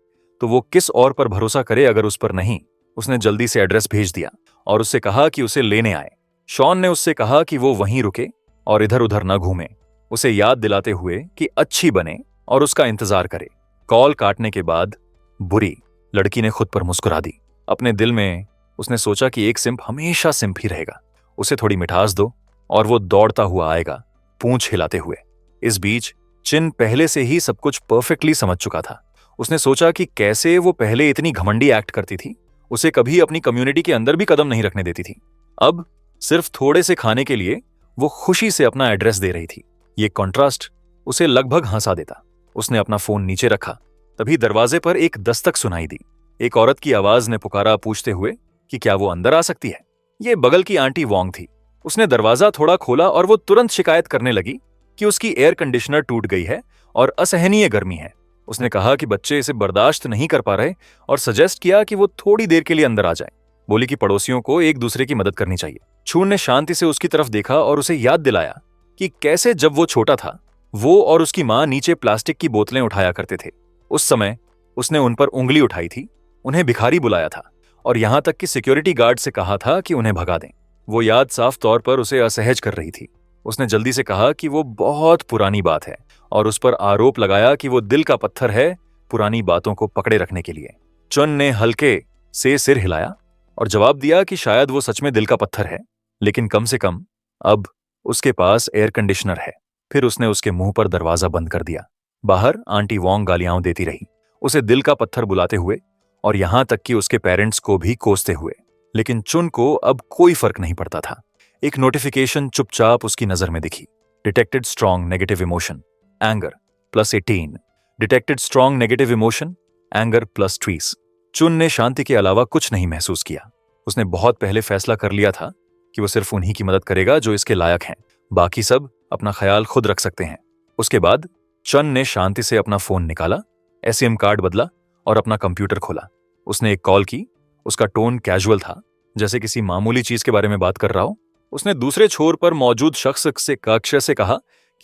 A: तो वो किस और पर भरोसा करे अगर उस पर नहीं। उसने जल्दी से एड्रेस भेज दिया और उससे कहा कि उसे लेने आए। शॉन ने उससे कहा कि वो वहीं रुके और इधर उधर न घूमे, उसे याद दिलाते हुए कि अच्छी बने और उसका इंतजार करे। कॉल काटने के बाद बुरी लड़की ने खुद पर मुस्कुरा दी। अपने दिल में उसने सोचा कि एक सिंप हमेशा सिंप ही रहेगा। उसे थोड़ी मिठास दो और वो दौड़ता हुआ आएगा, पूंछ हिलाते हुए। इस बीच चिन पहले से ही सब कुछ परफेक्टली समझ चुका था। उसने सोचा कि कैसे वो पहले इतनी घमंडी एक्ट करती थी, उसे कभी अपनी कम्युनिटी के अंदर भी कदम नहीं रखने देती थी। अब सिर्फ थोड़े से खाने के लिए वो खुशी से अपना एड्रेस दे रही थी। ये कॉन्ट्रास्ट उसे लगभग हंसा देता। उसने अपना फोन नीचे रखा, तभी दरवाजे पर एक दस्तक सुनाई दी। एक औरत की आवाज ने पुकारा, पूछते हुए कि क्या वो अंदर आ सकती है। ये बगल की आंटी वोंग थी। उसने दरवाजा थोड़ा खोला और वो तुरंत शिकायत करने लगी कि उसकी एयर कंडीशनर टूट गई है और असहनीय गर्मी है। उसने कहा कि बच्चे इसे बर्दाश्त नहीं कर पा रहे और सजेस्ट किया कि वो थोड़ी देर के लिए अंदर आ जाए। बोली कि पड़ोसियों को एक दूसरे की मदद करनी चाहिए। छून ने शांति से उसकी तरफ देखा और उसे याद दिलाया कि कैसे जब वो छोटा था, वो और उसकी मां नीचे प्लास्टिक की बोतलें उठाया करते थे। उस समय उसने उन पर उंगली उठाई थी, उन्हें भिखारी बुलाया था और यहां तक कि सिक्योरिटी गार्ड से कहा था कि उन्हें भगा दें। वो याद साफ तौर पर उसे असहज कर रही थी। उसने जल्दी से कहा कि वो बहुत पुरानी बात है और उस पर आरोप लगाया कि वो दिल का पत्थर है पुरानी बातों को पकड़े रखने के लिए। चुन ने हल्के से सिर हिलाया और जवाब दिया कि शायद वो सच में दिल का पत्थर है, लेकिन कम से कम अब उसके पास एयर कंडीशनर है। फिर उसने उसके मुंह पर दरवाजा बंद कर दिया। बाहर आंटी वोंग गालियां देती रही, उसे दिल का पत्थर बुलाते हुए और यहां तक कि उसके पेरेंट्स को भी कोसते हुए। लेकिन चुन को अब कोई फर्क नहीं पड़ता था। एक नोटिफिकेशन चुपचाप उसकी नजर में दिखी। Detected strong negative emotion, anger +18। Detected strong negative emotion, anger +20। चुन ने शांति के अलावा कुछ नहीं महसूस किया। उसने बहुत पहले फैसला कर लिया था कि वो सिर्फ उन्हीं की मदद करेगा जो इसके लायक हैं, बाकी सब अपना ख्याल खुद रख सकते हैं। उसके बाद चुन ने शांति से अपना फोन निकाला, एसएम कार्ड बदला और अपना कंप्यूटर खोला। उसने एक कॉल की। उसका टोन कैजुअल था, जैसे किसी मामूली चीज के बारे में बात कर रहा हो। उसने दूसरे छोर पर मौजूद शख्स से कक्ष से कहा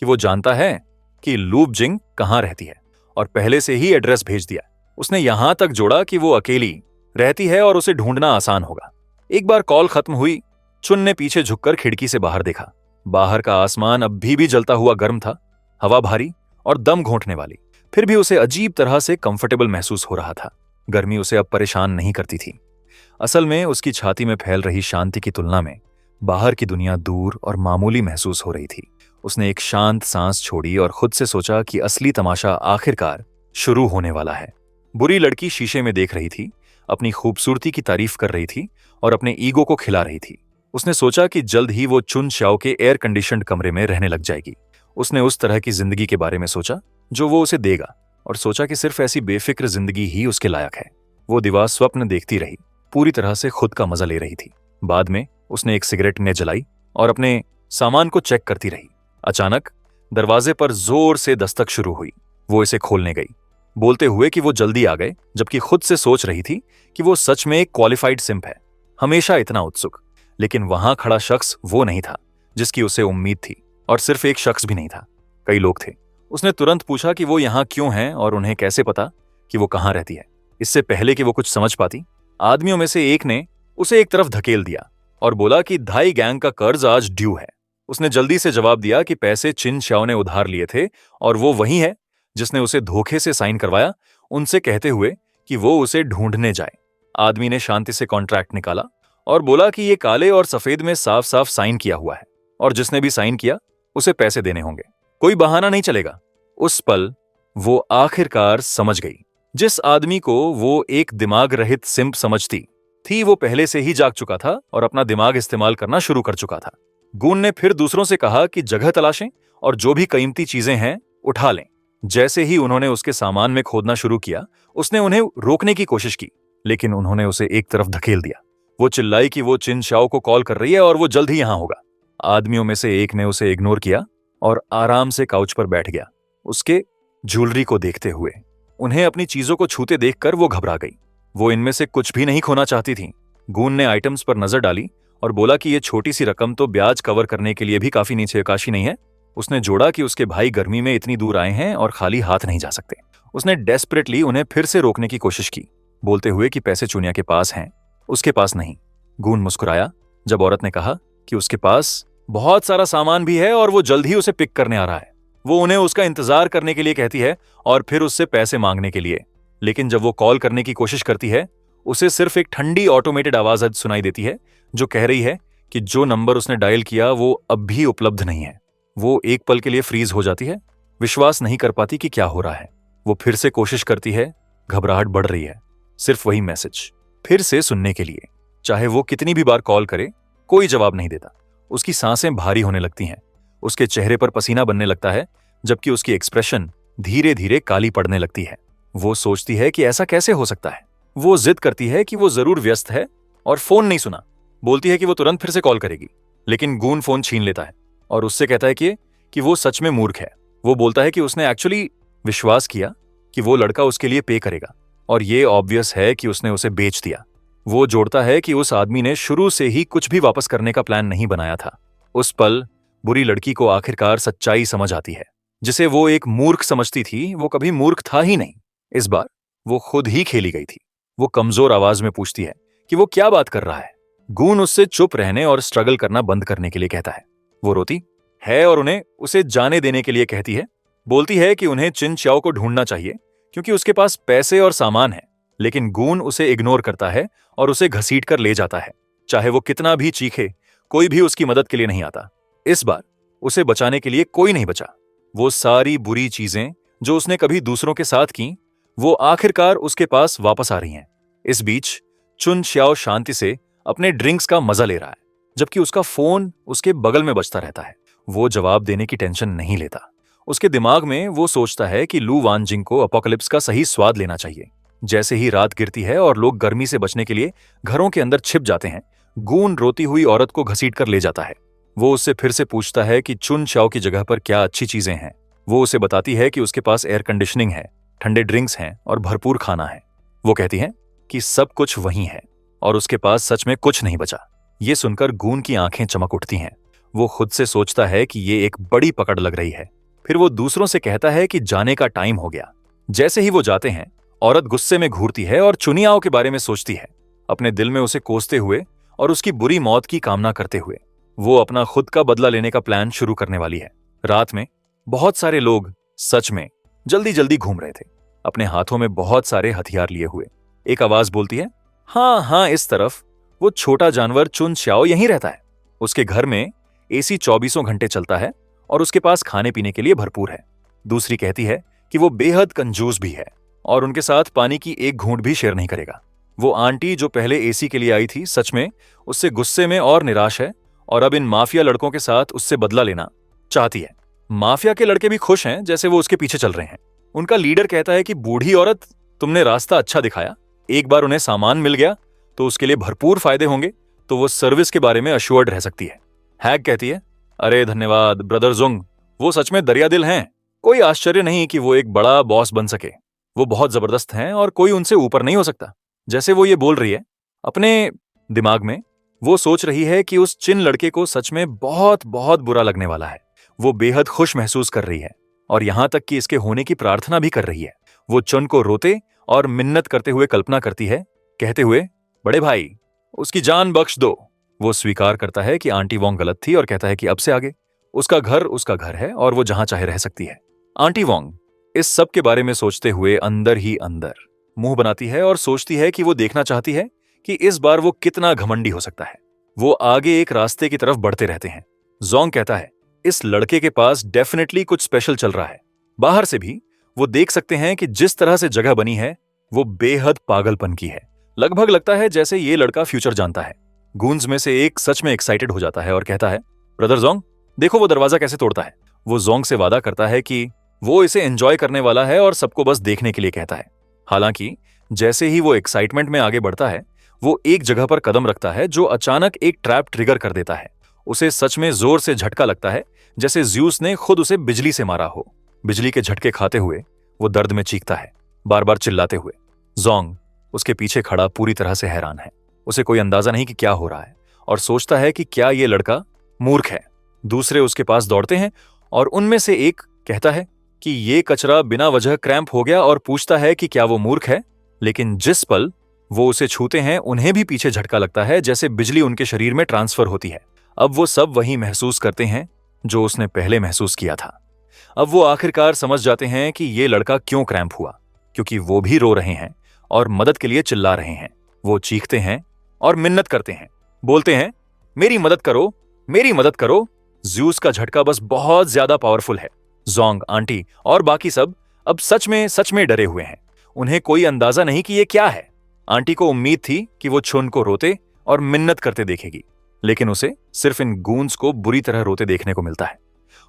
A: कि वो जानता है कि लूप जिंग कहां रहती है और पहले से ही एड्रेस भेज दिया। उसने यहां तक जोड़ा कि वो अकेली रहती है और उसे ढूंढना आसान होगा। एक बार कॉल खत्म हुई, चुन ने पीछे झुककर खिड़की से बाहर देखा। बाहर का आसमान अब भी जलता हुआ गर्म था, हवा भारी और दम घोंटने वाली। फिर भी उसे अजीब तरह से कंफर्टेबल महसूस हो रहा था। गर्मी उसे अब परेशान नहीं करती थी। असल में उसकी छाती में फैल रही शांति की तुलना में बाहर की दुनिया दूर और मामूली महसूस हो रही थी। उसने एक शांत सांस छोड़ी और खुद से सोचा कि असली तमाशा आखिरकार शुरू होने वाला है। बुरी लड़की शीशे में देख रही थी, अपनी खूबसूरती की तारीफ कर रही थी और अपने ईगो को खिला रही थी। उसने सोचा कि जल्द ही वो चुन श्याओ के एयर कंडीशन्ड कमरे में रहने लग जाएगी। उसने उस तरह की जिंदगी के बारे में सोचा जो वो उसे देगा और सोचा कि सिर्फ ऐसी बेफिक्र जिंदगी ही उसके लायक है। वो दीवार स्वप्न देखती रही, पूरी तरह से खुद का मजा ले रही थी। बाद में उसने एक सिगरेट ने जलाई और अपने सामान को चेक करती रही। अचानक दरवाजे पर जोर से दस्तक शुरू हुई। वो इसे खोलने गई, बोलते हुए कि वो जल्दी आ गए, जबकि खुद से सोच रही थी कि वो सच में एक क्वालिफाइड सिंप है, हमेशा इतना उत्सुक। लेकिन वहां खड़ा शख्स वो नहीं था जिसकी उसे उम्मीद थी, और सिर्फ एक शख्स भी नहीं था, कई लोग थे। उसने तुरंत पूछा कि वो यहाँ क्यों हैं और उन्हें कैसे पता कि वो कहाँ रहती है। इससे पहले कि वो कुछ समझ पाती, आदमियों में से एक ने उसे एक तरफ धकेल दिया और बोला कि धाई गैंग का कर्ज आज ड्यू है। उसने जल्दी से जवाब दिया कि पैसे चिन श्याओ ने उधार लिए थे और वो वही है जिसने उसे धोखे से साइन करवाया, उनसे कहते हुए कि वो उसे ढूंढने जाए। आदमी ने शांति से कॉन्ट्रैक्ट निकाला और बोला कि ये काले और सफेद में साफ साफ साइन किया हुआ है और जिसने भी साइन किया उसे पैसे देने होंगे, कोई बहाना नहीं चलेगा। उस पल वो आखिरकार समझ गई। जिस आदमी को वो एक दिमाग रहित सिंप समझती थी, वो पहले से ही जाग चुका था और अपना दिमाग इस्तेमाल करना शुरू कर चुका था। गून ने फिर दूसरों से कहा कि जगह तलाशें और जो भी कीमती चीजें हैं उठा लें। जैसे ही उन्होंने उसके सामान में खोदना शुरू किया, उसने उन्हें रोकने की कोशिश की, लेकिन उन्होंने उसे एक तरफ धकेल दिया। वो चिल्लाई कि वो चिन श्याओ को कॉल कर रही है और वो जल्द ही यहां होगा। आदमियों में से एक ने उसे इग्नोर किया और आराम से काउच पर बैठ गया, उसके ज्वेलरी को देखते हुए। उन्हें अपनी चीजों को छूते देखकर वो घबरा गई। वो इनमें से कुछ भी नहीं खोना चाहती थी। गून ने आइटम्स पर नजर डाली और बोला कि ये छोटी सी रकम तो ब्याज कवर करने के लिए भी काफी नीचे काशी नहीं है। उसने जोड़ा कि उसके भाई गर्मी में इतनी दूर आए हैं और खाली हाथ नहीं जा सकते। उसने डेस्परेटली उन्हें फिर से रोकने की कोशिश की, बोलते हुए कि पैसे चुनिया के पास हैं, उसके पास नहीं। गून मुस्कुराया जब औरत ने कहा कि उसके पास बहुत सारा सामान भी है और वो जल्द ही उसे पिक करने आ रहा है। वो उन्हें उसका इंतजार करने के लिए कहती है और फिर उससे पैसे मांगने के लिए। लेकिन जब वो कॉल करने की कोशिश करती है, उसे सिर्फ एक ठंडी ऑटोमेटेड आवाज सुनाई देती है जो कह रही है कि जो नंबर उसने डायल किया वो अब भी उपलब्ध नहीं है। वो एक पल के लिए फ्रीज हो जाती है, विश्वास नहीं कर पाती कि क्या हो रहा है। वो फिर से कोशिश करती है, घबराहट बढ़ रही है, सिर्फ वही मैसेज फिर से सुनने के लिए। चाहे वो कितनी भी बार कॉल करे, कोई जवाब नहीं देता। उसकी सांसें भारी होने लगती हैं, उसके चेहरे पर पसीना बनने लगता है, जबकि उसकी एक्सप्रेशन धीरे धीरे काली पड़ने लगती है। वो सोचती है कि ऐसा कैसे हो सकता है। वो जिद करती है कि वो जरूर व्यस्त है और फोन नहीं सुना। बोलती है कि वो तुरंत फिर से कॉल करेगी, लेकिन गून फोन छीन लेता है और उससे कहता है कि वो सच में मूर्ख है। वो बोलता है कि उसने एक्चुअली विश्वास किया कि वो लड़का उसके लिए पे करेगा और ये ऑब्वियस है कि उसने उसे बेच दिया। वो जोड़ता है कि उस आदमी ने शुरू से ही कुछ भी वापस करने का प्लान नहीं बनाया था। उस पल बुरी लड़की को आखिरकार सच्चाई समझ आती है। जिसे वो एक मूर्ख समझती थी, वो कभी मूर्ख था ही नहीं। इस बार वो खुद ही खेली गई थी। वो कमजोर आवाज में पूछती है कि वो क्या बात कर रहा है। गून उससे चुप रहने और स्ट्रगल करना बंद करने के लिए कहता है। वो रोती, है और उन्हें उसे जाने देने के लिए कहती है। बोलती है कि उन्हें चिन चाओ को ढूंढना चाहिए क्योंकि उसके पास पैसे और सामान है, लेकिन गून उसे इग्नोर करता है और उसे घसीट कर ले जाता है। चाहे वो कितना भी चीखे, कोई भी उसकी मदद के लिए नहीं आता। इस बार उसे बचाने के लिए कोई नहीं बचा। वो सारी बुरी चीजें जो उसने कभी दूसरों के साथ की, वो आखिरकार उसके पास वापस आ रही हैं। इस बीच चुन श्याओ शांति से अपने ड्रिंक्स का मजा ले रहा है, जबकि उसका फोन उसके बगल में बजता रहता है। वो जवाब देने की टेंशन नहीं लेता। उसके दिमाग में वो सोचता है कि लू वानजिंग को अपोकलिप्स का सही स्वाद लेना चाहिए। जैसे ही रात गिरती है और लोग गर्मी से बचने के लिए घरों के अंदर छिप जाते हैं, गून रोती हुई औरत को घसीट कर ले जाता है। वो उससे फिर से पूछता है कि चुन शाओ की जगह पर क्या अच्छी चीजें हैं। वो उसे बताती है कि उसके पास एयर कंडीशनिंग है, ठंडे ड्रिंक्स हैं और भरपूर खाना है। वो कहती है कि सब कुछ वहीं है और उसके पास सच में कुछ नहीं बचा। ये सुनकर गून की आंखें चमक उठती हैं। वो खुद से सोचता है कि ये एक बड़ी पकड़ लग रही है। फिर वो दूसरों से कहता है कि जाने का टाइम हो गया। जैसे ही वो जाते हैं, औरत गुस्से में घूरती है और चुनियाओं के बारे में सोचती है, अपने दिल में उसे कोसते हुए और उसकी बुरी मौत की कामना करते हुए। वो अपना खुद का बदला लेने का प्लान शुरू करने वाली है। रात में बहुत सारे लोग सच में जल्दी जल्दी घूम रहे थे, अपने हाथों में बहुत सारे हथियार लिए हुए। एक आवाज बोलती है, हाँ हाँ, इस तरफ। वो छोटा जानवर चुन श्याओ यहीं रहता है। उसके घर में एसी 24 घंटे चलता है और उसके पास खाने पीने के लिए भरपूर है। दूसरी कहती है कि वो बेहद कंजूस भी है और उनके साथ पानी की एक घूंट भी शेयर नहीं करेगा। वो आंटी जो पहले एसी के लिए आई थी, सच में उससे गुस्से में और निराश है और अब इन माफिया लड़कों के साथ उससे बदला लेना चाहती है। माफिया के लड़के भी खुश हैं, जैसे वो उसके पीछे चल रहे हैं। उनका लीडर कहता है कि बूढ़ी औरत, तुमने रास्ता अच्छा दिखाया। एक बार उन्हें सामान मिल गया तो उसके लिए भरपूर फायदे होंगे, तो वो सर्विस के बारे में अश्योर्ड रह सकती है। हैग कहती है, अरे धन्यवाद ब्रदर जुंग, वो सच में दरिया दिल हैं। कोई आश्चर्य नहीं कि वो एक बड़ा बॉस बन सके। वो बहुत जबरदस्त हैं और कोई उनसे ऊपर नहीं हो सकता। जैसे वो ये बोल रही है, अपने दिमाग में वो सोच रही है कि उस चिन लड़के को सच में बहुत बहुत बुरा लगने वाला है। वो बेहद खुश महसूस कर रही है और यहां तक कि इसके होने की प्रार्थना भी कर रही है। वो चुन को रोते और मिन्नत करते हुए कल्पना करती है, कहते हुए, बड़े भाई, उसकी जान बख्श दो। वो स्वीकार करता है कि आंटी वोंग गलत थी और कहता है कि अब से आगे उसका घर है और वो जहां चाहे रह सकती है। आंटी वोंग इस सब के बारे में सोचते हुए अंदर ही अंदर मुंह बनाती है और सोचती है कि वो देखना चाहती है कि इस बार वो कितना घमंडी हो सकता है। वो आगे एक रास्ते की तरफ बढ़ते रहते हैं। जोंग कहता है, इस लड़के के पास डेफिनेटली कुछ स्पेशल चल रहा है। बाहर से भी वो देख सकते हैं कि जिस तरह से जगह बनी है वो बेहद पागलपन की है। लगभग लगता है जैसे ये लड़का फ्यूचर जानता है। गूंज में से एक सच में एक्साइटेड हो जाता है और कहता है, ब्रदर जोंग, देखो वो दरवाजा कैसे तोड़ता है। वो जोंग से वादा करता है कि वो इसे एंजॉय करने वाला है और सबको बस देखने के लिए कहता है। हालांकि जैसे ही वो एक्साइटमेंट में आगे बढ़ता है, वो एक जगह पर कदम रखता है जो अचानक एक ट्रैप ट्रिगर कर देता है। उसे सच में जोर से झटका लगता है, जैसे ज्यूस ने खुद उसे बिजली से मारा हो। बिजली के झटके खाते हुए वो दर्द में चीखता है, बार बार चिल्लाते हुए। जोंग उसके पीछे खड़ा पूरी तरह से हैरान है। उसे कोई अंदाजा नहीं कि क्या हो रहा है और सोचता है कि क्या ये लड़का मूर्ख है। दूसरे उसके पास दौड़ते हैं और उनमें से एक कहता है कि ये कचरा बिना वजह क्रैम्प हो गया और पूछता है कि क्या वो मूर्ख है। लेकिन जिस पल वो उसे छूते हैं, उन्हें भी पीछे झटका लगता है, जैसे बिजली उनके शरीर में ट्रांसफर होती है। अब वो सब वही महसूस करते हैं जो उसने पहले महसूस किया था। अब वो आखिरकार समझ जाते हैं कि ये लड़का क्यों क्रैम्प हुआ, क्योंकि वो भी रो रहे हैं और मदद के लिए चिल्ला रहे हैं। वो चीखते हैं और मिन्नत करते हैं, बोलते हैं, मेरी मदद करो, मेरी मदद करो। ज्यूस का झटका बस बहुत ज्यादा पावरफुल है। जोंग, आंटी और बाकी सब अब सच में डरे हुए हैं। उन्हें कोई अंदाजा नहीं कि ये क्या है। आंटी को उम्मीद थी कि वो चुन को रोते और मिन्नत करते देखेगी, लेकिन उसे सिर्फ इन गूंज को बुरी तरह रोते देखने को मिलता है।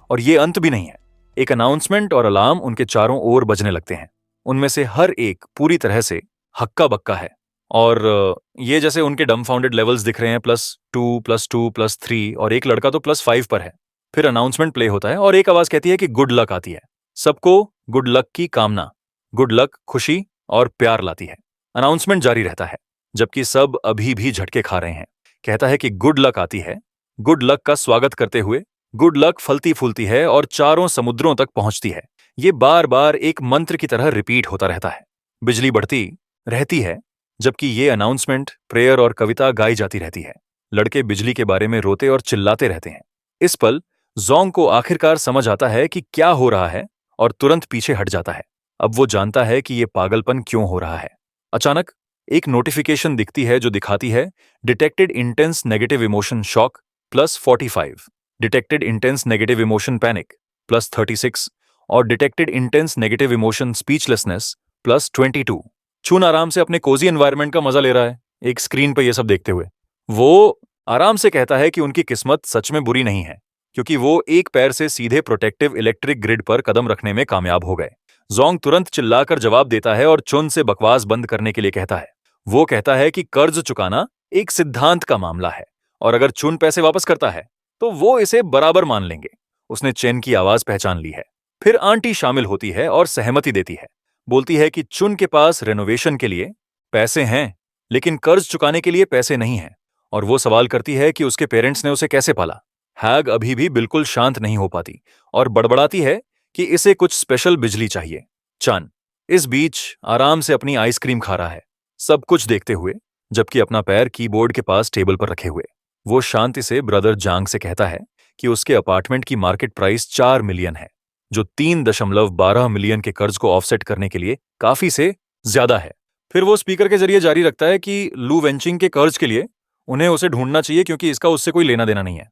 A: और ये अंत भी नहीं है। एक अनाउंसमेंट और अलार्म उनके चारों ओर बजने लगते हैं। उनमें से हर एक पूरी तरह से हक्का बक्का है और ये जैसे उनके डम्फाउंडेड लेवल्स दिख रहे हैं, +2 +2 +3 और एक लड़का तो +5 पर है। फिर अनाउंसमेंट प्ले होता है और एक आवाज कहती है कि गुड लक आती है। सबको गुड लक की कामना। गुड लक खुशी और प्यार लाती है। अनाउंसमेंट जारी रहता है जबकि सब अभी भी झटके खा रहे हैं। कहता है कि गुड लक आती है। गुड लक का स्वागत करते हुए गुड लक फलती फूलती है और चारों समुद्रों तक पहुंचती है। ये बार बार एक मंत्र की तरह रिपीट होता रहता है। बिजली बढ़ती रहती है जबकि ये अनाउंसमेंट, प्रेयर और कविता गाई जाती रहती है। लड़के बिजली के बारे में रोते और चिल्लाते रहते हैं। इस पल जोंग को आखिरकार समझ आता है कि क्या हो रहा है और तुरंत पीछे हट जाता है। अब वो जानता है कि ये पागलपन क्यों हो रहा है। अचानक एक नोटिफिकेशन दिखती है जो दिखाती है detected intense negative emotion shock +45, detected intense negative emotion panic +36 और डिटेक्टेड इंटेंस नेगेटिव इमोशन स्पीचलेसनेस +22। चुन आराम से अपने कोजी एनवायरनमेंट का मजा ले रहा है एक स्क्रीन पर यह सब देखते हुए। वो आराम से कहता है कि उनकी किस्मत सच में बुरी नहीं है, क्योंकि वो एक पैर से सीधे प्रोटेक्टिव इलेक्ट्रिक ग्रिड पर कदम रखने में कामयाब हो गए। जोंग तुरंत चिल्लाकर जवाब देता है और चुन से बकवास बंद करने के लिए कहता है। वो कहता है कि कर्ज चुकाना एक सिद्धांत का मामला है और अगर चुन पैसे वापस करता है तो वो इसे बराबर मान लेंगे। उसने चेन की आवाज पहचान ली है। फिर आंटी शामिल होती है और सहमति देती है। बोलती है कि चुन के पास रेनोवेशन के लिए पैसे हैं, लेकिन कर्ज चुकाने के लिए पैसे नहीं हैं। और वो सवाल करती है कि उसके पेरेंट्स ने उसे कैसे पाला। हैग अभी भी बिल्कुल शांत नहीं हो पाती और बड़बड़ाती है कि इसे कुछ स्पेशल बिजली चाहिए। चन इस बीच आराम से अपनी आइसक्रीम खा रहा है, सब कुछ देखते हुए, जबकि अपना पैर कीबोर्ड के पास टेबल पर रखे हुए। वो शांति से ब्रदर जांग से कहता है कि उसके अपार्टमेंट की मार्केट प्राइस 4 मिलियन है, जो 3.12 मिलियन के कर्ज को ऑफसेट करने के लिए काफी से ज्यादा है। फिर वो स्पीकर के जरिए जारी रखता है कि लू वेंचिंग के कर्ज के लिए उन्हें उसे ढूंढना चाहिए क्योंकि इसका उससे कोई लेना देना नहीं है।